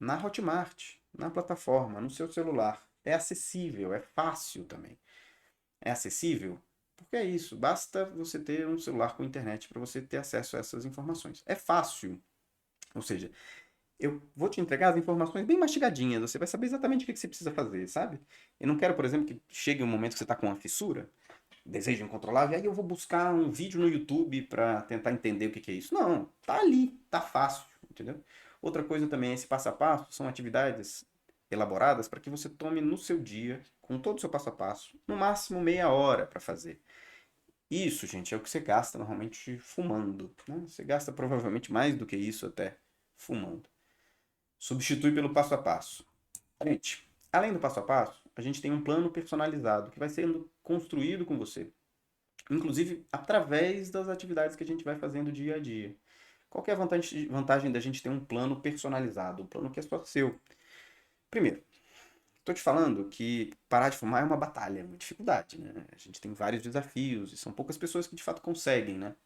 [SPEAKER 1] na Hotmart, na plataforma, no seu celular. É acessível, é fácil também. É acessível porque é isso, basta você ter um celular com internet para você ter acesso a essas informações. É fácil, ou seja, eu vou te entregar as informações bem mastigadinhas, você vai saber exatamente o que você precisa fazer, sabe? Eu não quero, por exemplo, que chegue um momento que você está com uma fissura, desejo incontrolável, e aí eu vou buscar um vídeo no YouTube para tentar entender o que é isso. Não, tá ali, tá fácil, entendeu? Outra coisa também, esse passo a passo, são atividades elaboradas para que você tome no seu dia, com todo o seu passo a passo, no máximo meia hora para fazer. Isso, gente, é o que você gasta normalmente fumando, né? Você gasta provavelmente mais do que isso até fumando. Substitui pelo passo a passo. Gente, além do passo a passo, a gente tem um plano personalizado que vai sendo construído com você. inclusive através das atividades que a gente vai fazendo dia a dia. Qual que é a vantagem da gente ter um plano personalizado, um plano que é só seu? Primeiro, estou te falando que parar de fumar é uma batalha, é uma dificuldade, né? A gente tem vários desafios e são poucas pessoas que de fato conseguem, né?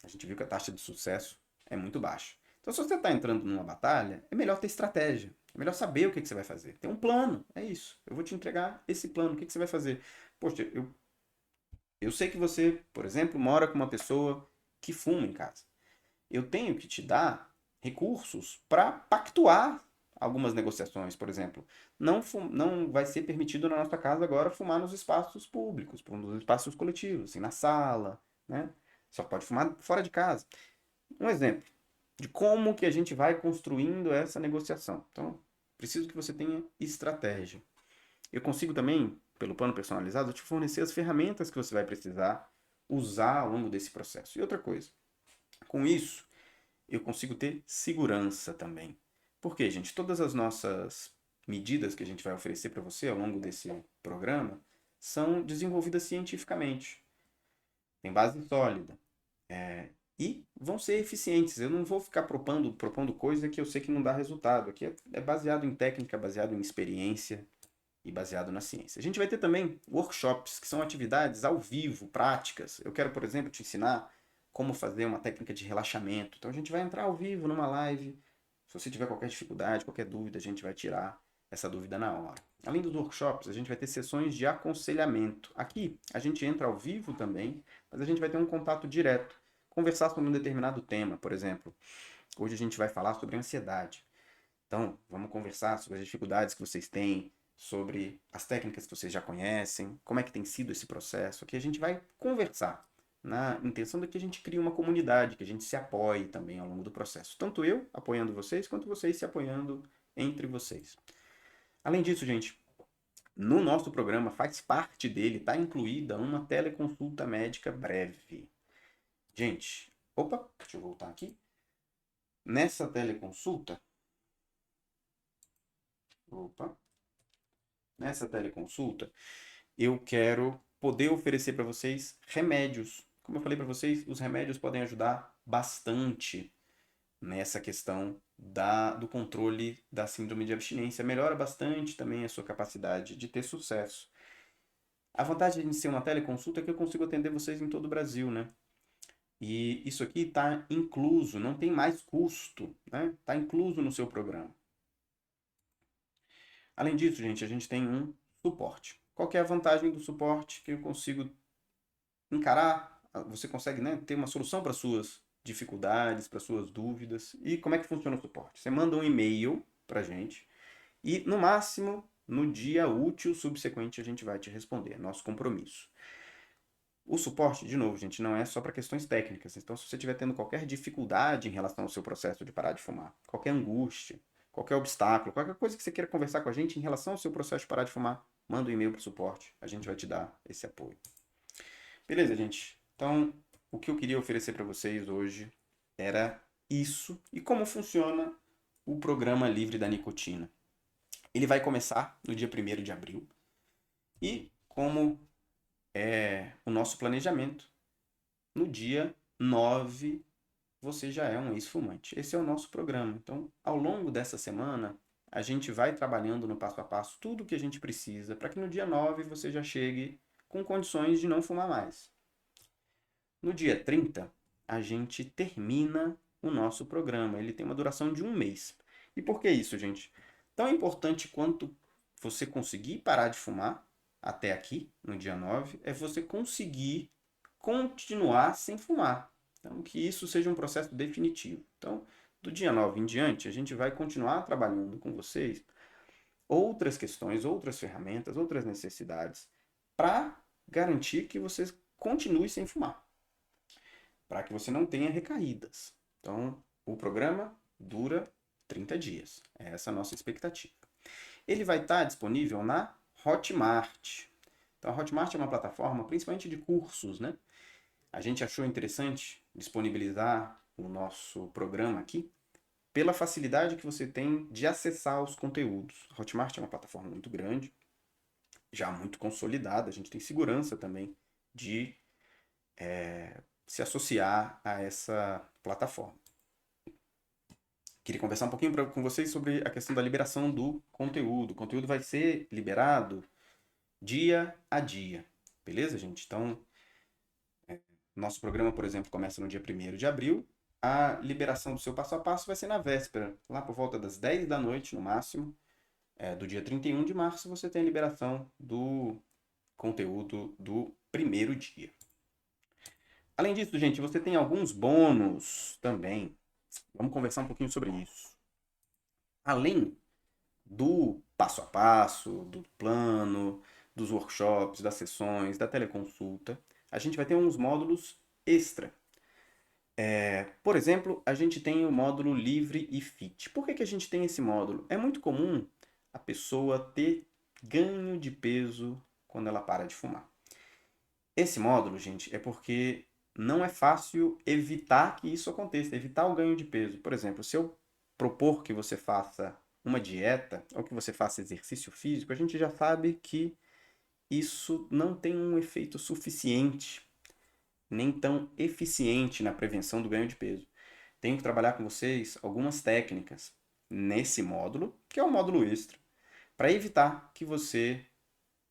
[SPEAKER 1] A gente viu que a taxa de sucesso é muito baixa. Então, se você está entrando numa batalha, é melhor ter estratégia. É melhor saber o que você vai fazer. Tem um plano, é isso. Eu vou te entregar esse plano. O que você vai fazer? Poxa, eu sei que você, por exemplo, mora com uma pessoa que fuma em casa. Eu tenho que te dar recursos para pactuar algumas negociações, por exemplo. Não vai ser permitido na nossa casa agora fumar nos espaços públicos, nos espaços coletivos, assim, na sala, né? Só pode fumar fora de casa. Um exemplo de como que a gente vai construindo essa negociação. Então, preciso que você tenha estratégia. Eu consigo também, pelo plano personalizado, te fornecer as ferramentas que você vai precisar usar ao longo desse processo. E outra coisa, com isso, eu consigo ter segurança também. Porque, gente, todas as nossas medidas que a gente vai oferecer para você ao longo desse programa são desenvolvidas cientificamente. Tem base sólida. E vão ser eficientes. Eu não vou ficar propondo coisa que eu sei que não dá resultado. Aqui é baseado em técnica, baseado em experiência e baseado na ciência. A gente vai ter também workshops, que são atividades ao vivo, práticas. Eu quero, por exemplo, te ensinar como fazer uma técnica de relaxamento. Então a gente vai entrar ao vivo numa live. Se você tiver qualquer dificuldade, qualquer dúvida, a gente vai tirar essa dúvida na hora. Além dos workshops, a gente vai ter sessões de aconselhamento. Aqui a gente entra ao vivo também, mas a gente vai ter um contato direto. Conversar sobre um determinado tema, por exemplo. Hoje a gente vai falar sobre ansiedade. Então, vamos conversar sobre as dificuldades que vocês têm, sobre as técnicas que vocês já conhecem, como é que tem sido esse processo. Aqui a gente vai conversar na intenção de que a gente crie uma comunidade, que a gente se apoie também ao longo do processo. Tanto eu apoiando vocês, quanto vocês se apoiando entre vocês. Além disso, gente, no nosso programa faz parte dele, está incluída uma teleconsulta médica breve. Gente, opa, deixa eu voltar aqui. Nessa teleconsulta, opa, nessa teleconsulta, eu quero poder oferecer para vocês remédios. Como eu falei para vocês, os remédios podem ajudar bastante nessa questão do controle da síndrome de abstinência. Melhora bastante também a sua capacidade de ter sucesso. A vantagem de ser uma teleconsulta é que eu consigo atender vocês em todo o Brasil, né? E isso aqui está incluso, não tem mais custo, né? Está incluso no seu programa. Além disso, gente, a gente tem um suporte. Qual que é a vantagem do suporte? Que eu consigo encarar, você consegue, né, ter uma solução para suas dificuldades, para suas dúvidas. E como é que funciona o suporte? Você manda um e-mail para a gente e, no máximo, no dia útil subsequente, a gente vai te responder. É nosso compromisso. O suporte, de novo, gente, não é só para questões técnicas. Então, se você estiver tendo qualquer dificuldade em relação ao seu processo de parar de fumar, qualquer angústia, qualquer obstáculo, qualquer coisa que você queira conversar com a gente em relação ao seu processo de parar de fumar, manda um e-mail para o suporte. A gente vai te dar esse apoio. Beleza, gente? Então, o que eu queria oferecer para vocês hoje era isso e como funciona o programa livre da nicotina. Ele vai começar no dia 1º de abril e como é o nosso planejamento, no dia 9 você já é um ex-fumante. Esse é o nosso programa. Então, ao longo dessa semana, a gente vai trabalhando no passo a passo tudo o que a gente precisa para que no dia 9 você já chegue com condições de não fumar mais. No dia 30, a gente termina o nosso programa. Ele tem uma duração de um mês. E por que isso, gente? Tão importante quanto você conseguir parar de fumar até aqui, no dia 9, é você conseguir continuar sem fumar. Então, que isso seja um processo definitivo. Então, do dia 9 em diante, a gente vai continuar trabalhando com vocês outras questões, outras ferramentas, outras necessidades para garantir que vocês continuem sem fumar, para que você não tenha recaídas. Então, o programa dura 30 dias. É essa a nossa expectativa. Ele vai estar disponível na Hotmart. Então, a Hotmart é uma plataforma principalmente de cursos, né? A gente achou interessante disponibilizar o nosso programa aqui pela facilidade que você tem de acessar os conteúdos. A Hotmart é uma plataforma muito grande, já muito consolidada, a gente tem segurança também de se associar a essa plataforma. Queria conversar um pouquinho com vocês sobre a questão da liberação do conteúdo. O conteúdo vai ser liberado dia a dia, beleza, gente? Então, nosso programa, por exemplo, começa no dia 1º de abril. A liberação do seu passo a passo vai ser na véspera, lá por volta das 10 da noite, no máximo. Do dia 31 de março, você tem a liberação do conteúdo do primeiro dia. Além disso, gente, você tem alguns bônus também. Vamos conversar um pouquinho sobre isso. Além do passo a passo, do plano, dos workshops, das sessões, da teleconsulta, a gente vai ter uns módulos extra. Por exemplo, a gente tem o módulo Livre e Fit. Por que a gente tem esse módulo? É muito comum a pessoa ter ganho de peso quando ela para de fumar. Esse módulo, gente, é porque não é fácil evitar que isso aconteça, evitar o ganho de peso. Por exemplo, se eu propor que você faça uma dieta ou que você faça exercício físico, a gente já sabe que isso não tem um efeito suficiente, nem tão eficiente na prevenção do ganho de peso. Tenho que trabalhar com vocês algumas técnicas nesse módulo, que é o módulo extra, para evitar que você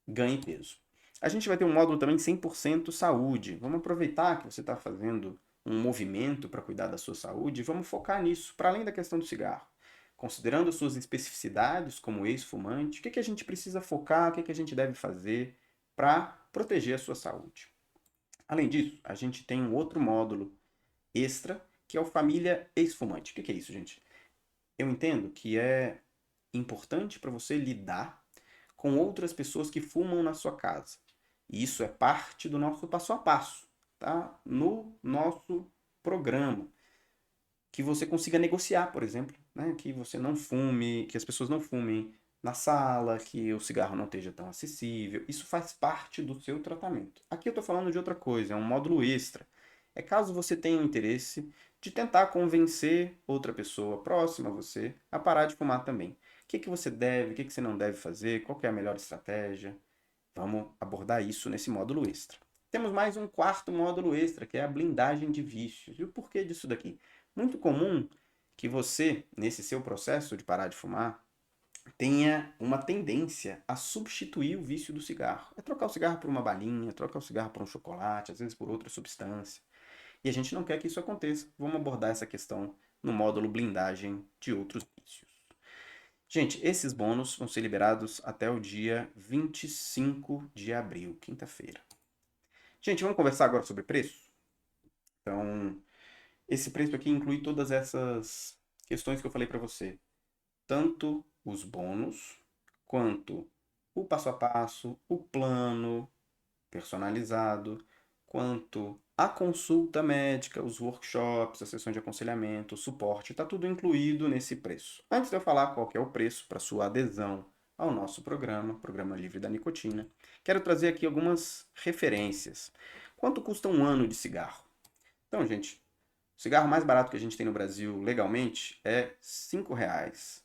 [SPEAKER 1] ganhe peso. A gente vai ter um módulo também 100% saúde. Vamos aproveitar que você está fazendo um movimento para cuidar da sua saúde e vamos focar nisso, para além da questão do cigarro. Considerando suas especificidades como ex-fumante, o que a gente precisa focar, o que a gente deve fazer para proteger a sua saúde. Além disso, a gente tem um outro módulo extra, que é o Família Ex-Fumante. O que é isso, gente? Eu entendo que é importante para você lidar com outras pessoas que fumam na sua casa. E isso é parte do nosso passo a passo, tá? No nosso programa. Que você consiga negociar, por exemplo, né? Que você não fume, que as pessoas não fumem na sala, que o cigarro não esteja tão acessível. Isso faz parte do seu tratamento. Aqui eu estou falando de outra coisa, é um módulo extra. É caso você tenha o interesse de tentar convencer outra pessoa próxima a você a parar de fumar também. O que você deve, o que você não deve fazer, qual que é a melhor estratégia. Vamos abordar isso nesse módulo extra. Temos mais um quarto módulo extra, que é a blindagem de vícios. E o porquê disso daqui? Muito comum que você, nesse seu processo de parar de fumar, tenha uma tendência a substituir o vício do cigarro. É trocar o cigarro por uma balinha, trocar o cigarro por um chocolate, às vezes por outra substância. E a gente não quer que isso aconteça. Vamos abordar essa questão no módulo blindagem de outros vícios. Gente, esses bônus vão ser liberados até o dia 25 de abril, quinta-feira. Gente, vamos conversar agora sobre preço? Então, esse preço aqui inclui todas essas questões que eu falei para você. Tanto os bônus, quanto o passo a passo, o plano personalizado, quanto a consulta médica, os workshops, a sessão de aconselhamento, o suporte, está tudo incluído nesse preço. Antes de eu falar qual que é o preço para sua adesão ao nosso programa, Programa Livre da Nicotina, quero trazer aqui algumas referências. Quanto custa um ano de cigarro? Então, gente, o cigarro mais barato que a gente tem no Brasil legalmente é R$5.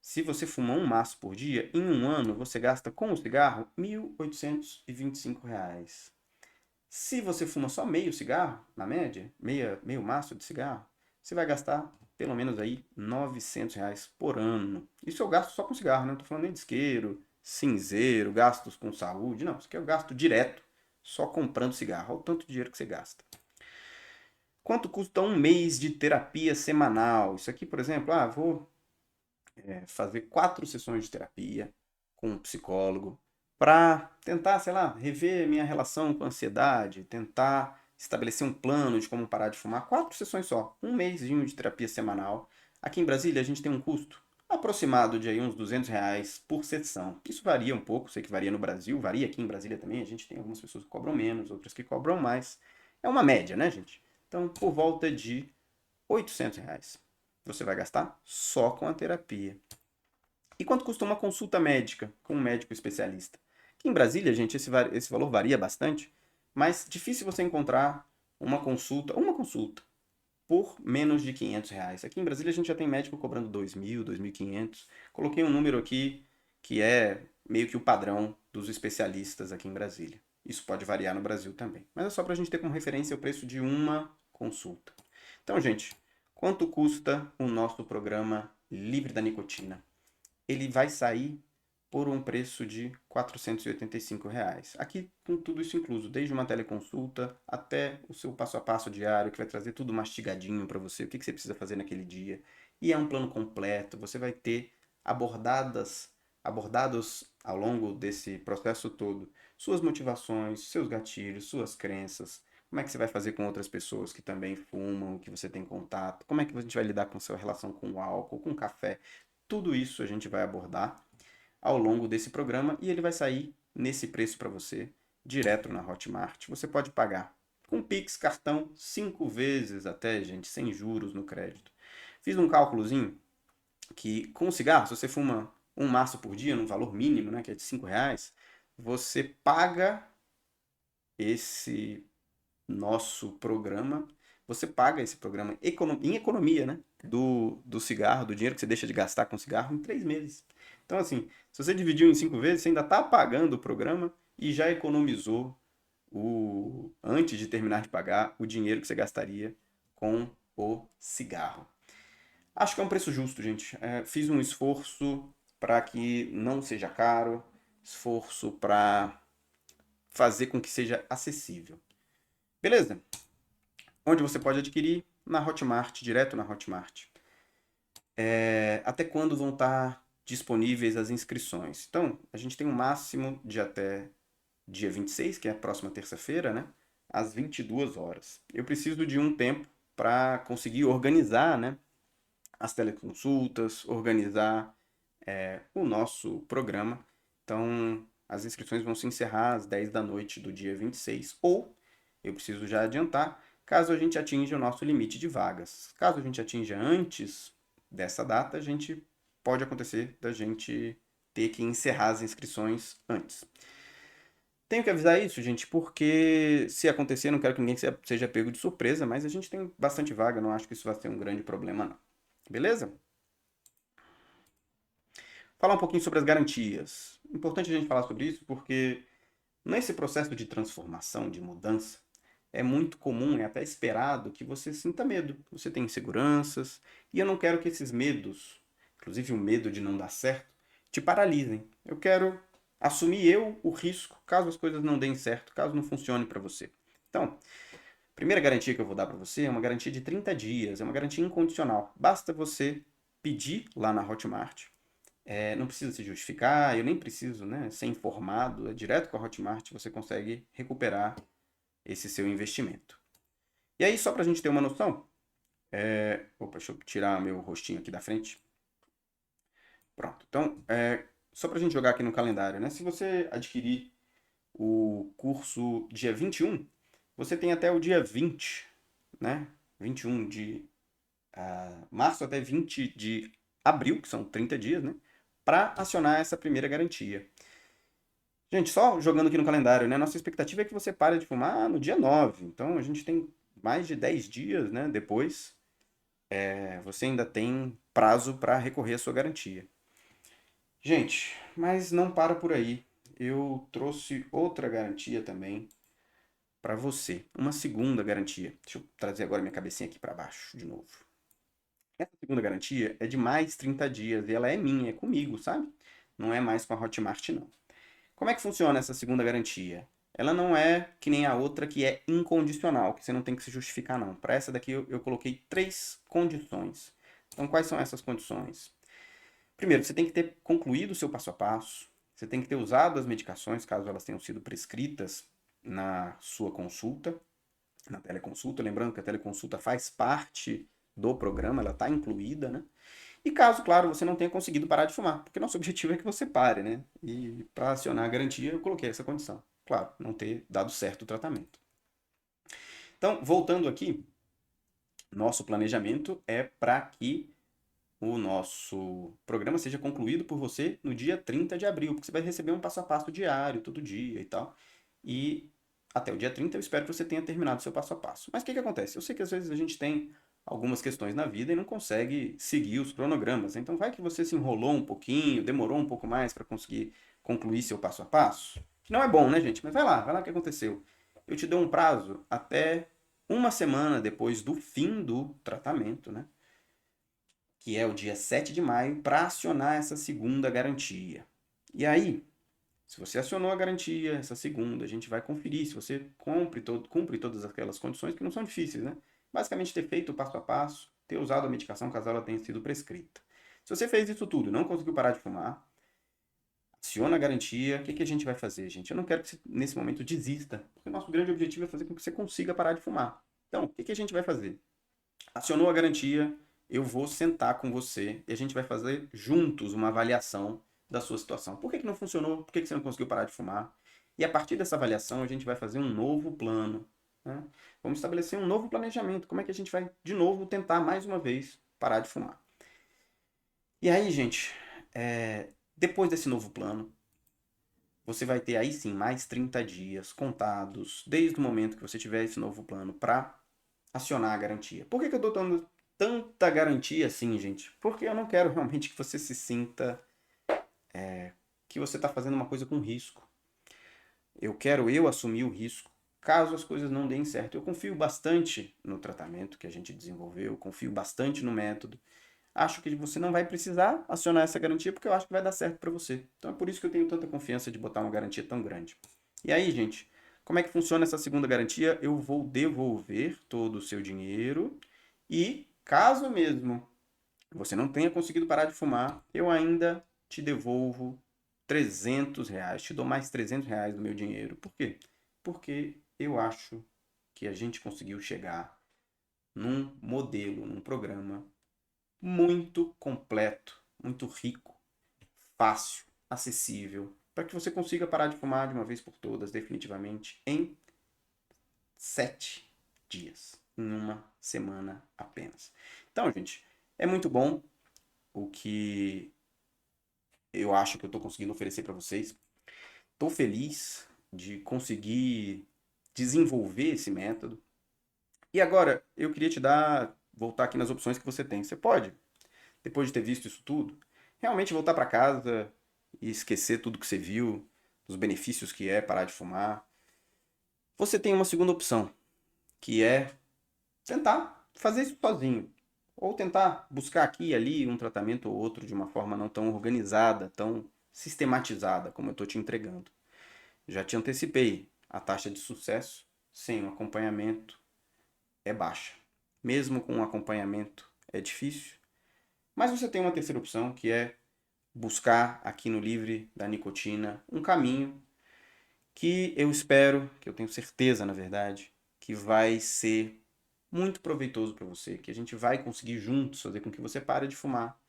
[SPEAKER 1] Se você fuma um maço por dia, em um ano você gasta com o cigarro R$1.825. Se você fuma só meio cigarro, na média, meio maço de cigarro, você vai gastar pelo menos aí R$900 por ano. Isso eu gasto só com cigarro, não estou falando nem de isqueiro, cinzeiro, gastos com saúde, não, isso aqui eu gasto direto, só comprando cigarro. Olha o tanto de dinheiro que você gasta. Quanto custa um mês de terapia semanal? Isso aqui, por exemplo, vou fazer 4 sessões de terapia com um psicólogo para tentar, sei lá, rever minha relação com a ansiedade, tentar estabelecer um plano de como parar de fumar. 4 sessões só, um mêsinho de terapia semanal. Aqui em Brasília a gente tem um custo aproximado de aí uns R$200 por sessão. Isso varia um pouco, sei que varia no Brasil, varia aqui em Brasília também. A gente tem algumas pessoas que cobram menos, outras que cobram mais. É uma média, né, gente? Então, por volta de R$800 você vai gastar só com a terapia. E quanto custa uma consulta médica com um médico especialista? Aqui em Brasília, gente, esse valor varia bastante, mas difícil você encontrar uma consulta por menos de R$500. Aqui em Brasília a gente já tem médico cobrando R$2.000, R$2.500. Coloquei um número aqui que é meio que o padrão dos especialistas aqui em Brasília. Isso pode variar no Brasil também. Mas é só para a gente ter como referência o preço de uma consulta. Então, gente, quanto custa o nosso programa Livre da Nicotina? Ele vai sair por um preço de R$ 485. Aqui com tudo isso incluso, desde uma teleconsulta até o seu passo a passo diário, que vai trazer tudo mastigadinho para você, o que você precisa fazer naquele dia. E é um plano completo, você vai ter abordados ao longo desse processo todo, suas motivações, seus gatilhos, suas crenças, como é que você vai fazer com outras pessoas que também fumam, que você tem contato, como é que a gente vai lidar com sua relação com o álcool, com o café. Tudo isso a gente vai abordar ao longo desse programa e ele vai sair nesse preço para você, direto na Hotmart. Você pode pagar com Pix, cartão, 5 vezes até, gente, sem juros no crédito. Fiz um cálculozinho que com o cigarro, se você fuma um maço por dia, num valor mínimo, né, que é de R$ 5, você paga esse nosso programa, você paga esse programa em economia, né? Do cigarro, do dinheiro que você deixa de gastar com cigarro em 3 meses. Então, assim, se você dividiu em 5 vezes, você ainda está pagando o programa e já economizou antes de terminar de pagar o dinheiro que você gastaria com o cigarro. Acho que é um preço justo, gente. Fiz um esforço para que não seja caro, esforço para fazer com que seja acessível. Beleza? Onde você pode adquirir? Na Hotmart, direto na Hotmart. Até quando vão estar disponíveis as inscrições? Então, a gente tem um máximo de até dia 26, que é a próxima terça-feira, né? Às 22 horas. Eu preciso de um tempo para conseguir organizar, né, as teleconsultas, organizar o nosso programa. Então, as inscrições vão se encerrar às 10 da noite do dia 26. Ou, eu preciso já adiantar, caso a gente atinja o nosso limite de vagas. Caso a gente atinja antes dessa data, a gente pode acontecer da gente ter que encerrar as inscrições antes. Tenho que avisar isso, gente, porque se acontecer, não quero que ninguém seja pego de surpresa, mas a gente tem bastante vaga, não acho que isso vai ser um grande problema, não. Beleza? Falar um pouquinho sobre as garantias. Importante a gente falar sobre isso porque nesse processo de transformação, de mudança, é muito comum, é até esperado que você sinta medo, que você tenha inseguranças, e eu não quero que esses medos, inclusive o medo de não dar certo, te paralisem. Eu quero assumir o risco caso as coisas não deem certo, caso não funcione para você. Então, a primeira garantia que eu vou dar para você é uma garantia de 30 dias, é uma garantia incondicional. Basta você pedir lá na Hotmart. Não precisa se justificar, eu nem preciso, né, ser informado, é direto com a Hotmart você consegue recuperar esse seu investimento. E aí, só para a gente ter uma noção, opa, deixa eu tirar meu rostinho aqui da frente. Pronto. Então, só para a gente jogar aqui no calendário, né? Se você adquirir o curso dia 21, você tem até o dia 20, né? 21 de março até 20 de abril, que são 30 dias, né? Para acionar essa primeira garantia. Gente, só jogando aqui no calendário, né? Nossa expectativa é que você pare de fumar no dia 9. Então, a gente tem mais de 10 dias, né? Depois, você ainda tem prazo para recorrer à sua garantia. Gente, mas não para por aí. Eu trouxe outra garantia também para você. Uma segunda garantia. Deixa eu trazer agora minha cabecinha aqui para baixo de novo. Essa segunda garantia é de mais 30 dias e ela é minha, é comigo, sabe? Não é mais com a Hotmart, não. Como é que funciona essa segunda garantia? Ela não é que nem a outra que é incondicional, que você não tem que se justificar, não. Para essa daqui eu coloquei 3 condições. Então, quais são essas condições? Primeiro, você tem que ter concluído o seu passo a passo, você tem que ter usado as medicações, caso elas tenham sido prescritas na sua consulta, na teleconsulta. Lembrando que a teleconsulta faz parte do programa, ela está incluída, né? E caso, claro, você não tenha conseguido parar de fumar, porque nosso objetivo é que você pare, né? E para acionar a garantia, eu coloquei essa condição. Claro, não ter dado certo o tratamento. Então, voltando aqui, nosso planejamento é para que o nosso programa seja concluído por você no dia 30 de abril, porque você vai receber um passo a passo diário, todo dia e tal. E até o dia 30 eu espero que você tenha terminado o seu passo a passo. Mas o que acontece? Eu sei que às vezes a gente tem algumas questões na vida e não consegue seguir os cronogramas. Então vai que você se enrolou um pouquinho, demorou um pouco mais para conseguir concluir seu passo a passo. Que não é bom, né, gente? Mas vai lá o que aconteceu. Eu te dou um prazo até uma semana depois do fim do tratamento, né? Que é o dia 7 de maio, para acionar essa segunda garantia. E aí, se você acionou a garantia, essa segunda, a gente vai conferir se você cumpre todas aquelas condições que não são difíceis, né? Basicamente ter feito o passo a passo, ter usado a medicação caso ela tenha sido prescrita. Se você fez isso tudo, não conseguiu parar de fumar, aciona a garantia, o que a gente vai fazer, gente? Eu não quero que você, nesse momento, desista, porque o nosso grande objetivo é fazer com que você consiga parar de fumar. Então, o que a gente vai fazer? Acionou a garantia, eu vou sentar com você e a gente vai fazer juntos uma avaliação da sua situação. Por que não funcionou? Por que você não conseguiu parar de fumar? E a partir dessa avaliação, a gente vai fazer um novo plano. Né? Vamos estabelecer um novo planejamento. Como é que a gente vai, de novo, tentar mais uma vez parar de fumar? E aí, gente, depois desse novo plano, você vai ter aí sim mais 30 dias contados, desde o momento que você tiver esse novo plano, para acionar a garantia. Por que eu estou dando tanta garantia assim, gente? Porque eu não quero realmente que você se sinta que você está fazendo uma coisa com risco. Eu quero assumir o risco caso as coisas não deem certo. Eu confio bastante no tratamento que a gente desenvolveu, confio bastante no método. Acho que você não vai precisar acionar essa garantia porque eu acho que vai dar certo para você. Então é por isso que eu tenho tanta confiança de botar uma garantia tão grande. E aí, gente, como é que funciona essa segunda garantia? Eu vou devolver todo o seu dinheiro e, caso mesmo você não tenha conseguido parar de fumar, eu ainda te devolvo R$ 300. Te dou mais R$ 300 do meu dinheiro. Por quê? Porque eu acho que a gente conseguiu chegar num modelo, num programa muito completo, muito rico, fácil, acessível, para que você consiga parar de fumar de uma vez por todas, definitivamente, em 7 dias, em uma semana apenas. Então, gente, é muito bom o que eu acho que eu estou conseguindo oferecer para vocês. Estou feliz de conseguir desenvolver esse método. E agora, eu queria voltar aqui nas opções que você tem. Você pode, depois de ter visto isso tudo, realmente voltar para casa e esquecer tudo que você viu, os benefícios que é parar de fumar. Você tem uma segunda opção, que é tentar fazer isso sozinho. Ou tentar buscar aqui e ali um tratamento ou outro de uma forma não tão organizada, tão sistematizada como eu estou te entregando. Já te antecipei, a taxa de sucesso sem um acompanhamento é baixa. Mesmo com um acompanhamento é difícil. Mas você tem uma terceira opção, que é buscar aqui no Livre da Nicotina um caminho que eu espero, que eu tenho certeza, na verdade, que vai ser muito proveitoso para você, que a gente vai conseguir juntos fazer com que você pare de fumar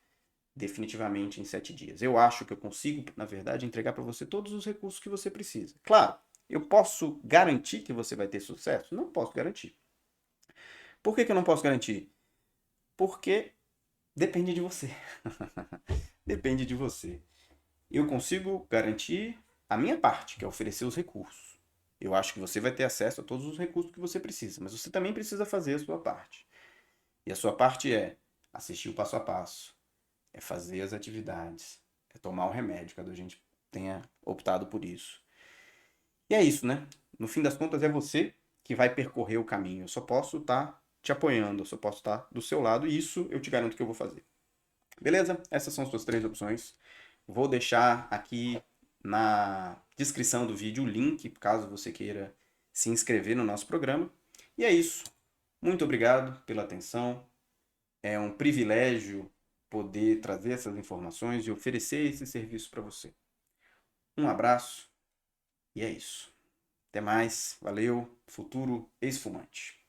[SPEAKER 1] definitivamente em 7 dias. Eu acho que eu consigo, na verdade, entregar para você todos os recursos que você precisa. Claro, eu posso garantir que você vai ter sucesso? Não posso garantir. Por que eu não posso garantir? Porque depende de você. Depende de você. Eu consigo garantir a minha parte, que é oferecer os recursos. Eu acho que você vai ter acesso a todos os recursos que você precisa, mas você também precisa fazer a sua parte. E a sua parte é assistir o passo a passo, é fazer as atividades, é tomar o remédio, caso a gente tenha optado por isso. E é isso, né? No fim das contas, é você que vai percorrer o caminho. Eu só posso estar te apoiando, eu só posso estar do seu lado, e isso eu te garanto que eu vou fazer. Beleza? Essas são as suas 3 opções. Vou deixar aqui na descrição do vídeo o link, caso você queira se inscrever no nosso programa. E é isso. Muito obrigado pela atenção. É um privilégio poder trazer essas informações e oferecer esse serviço para você. Um abraço e é isso. Até mais. Valeu. Futuro ex-fumante.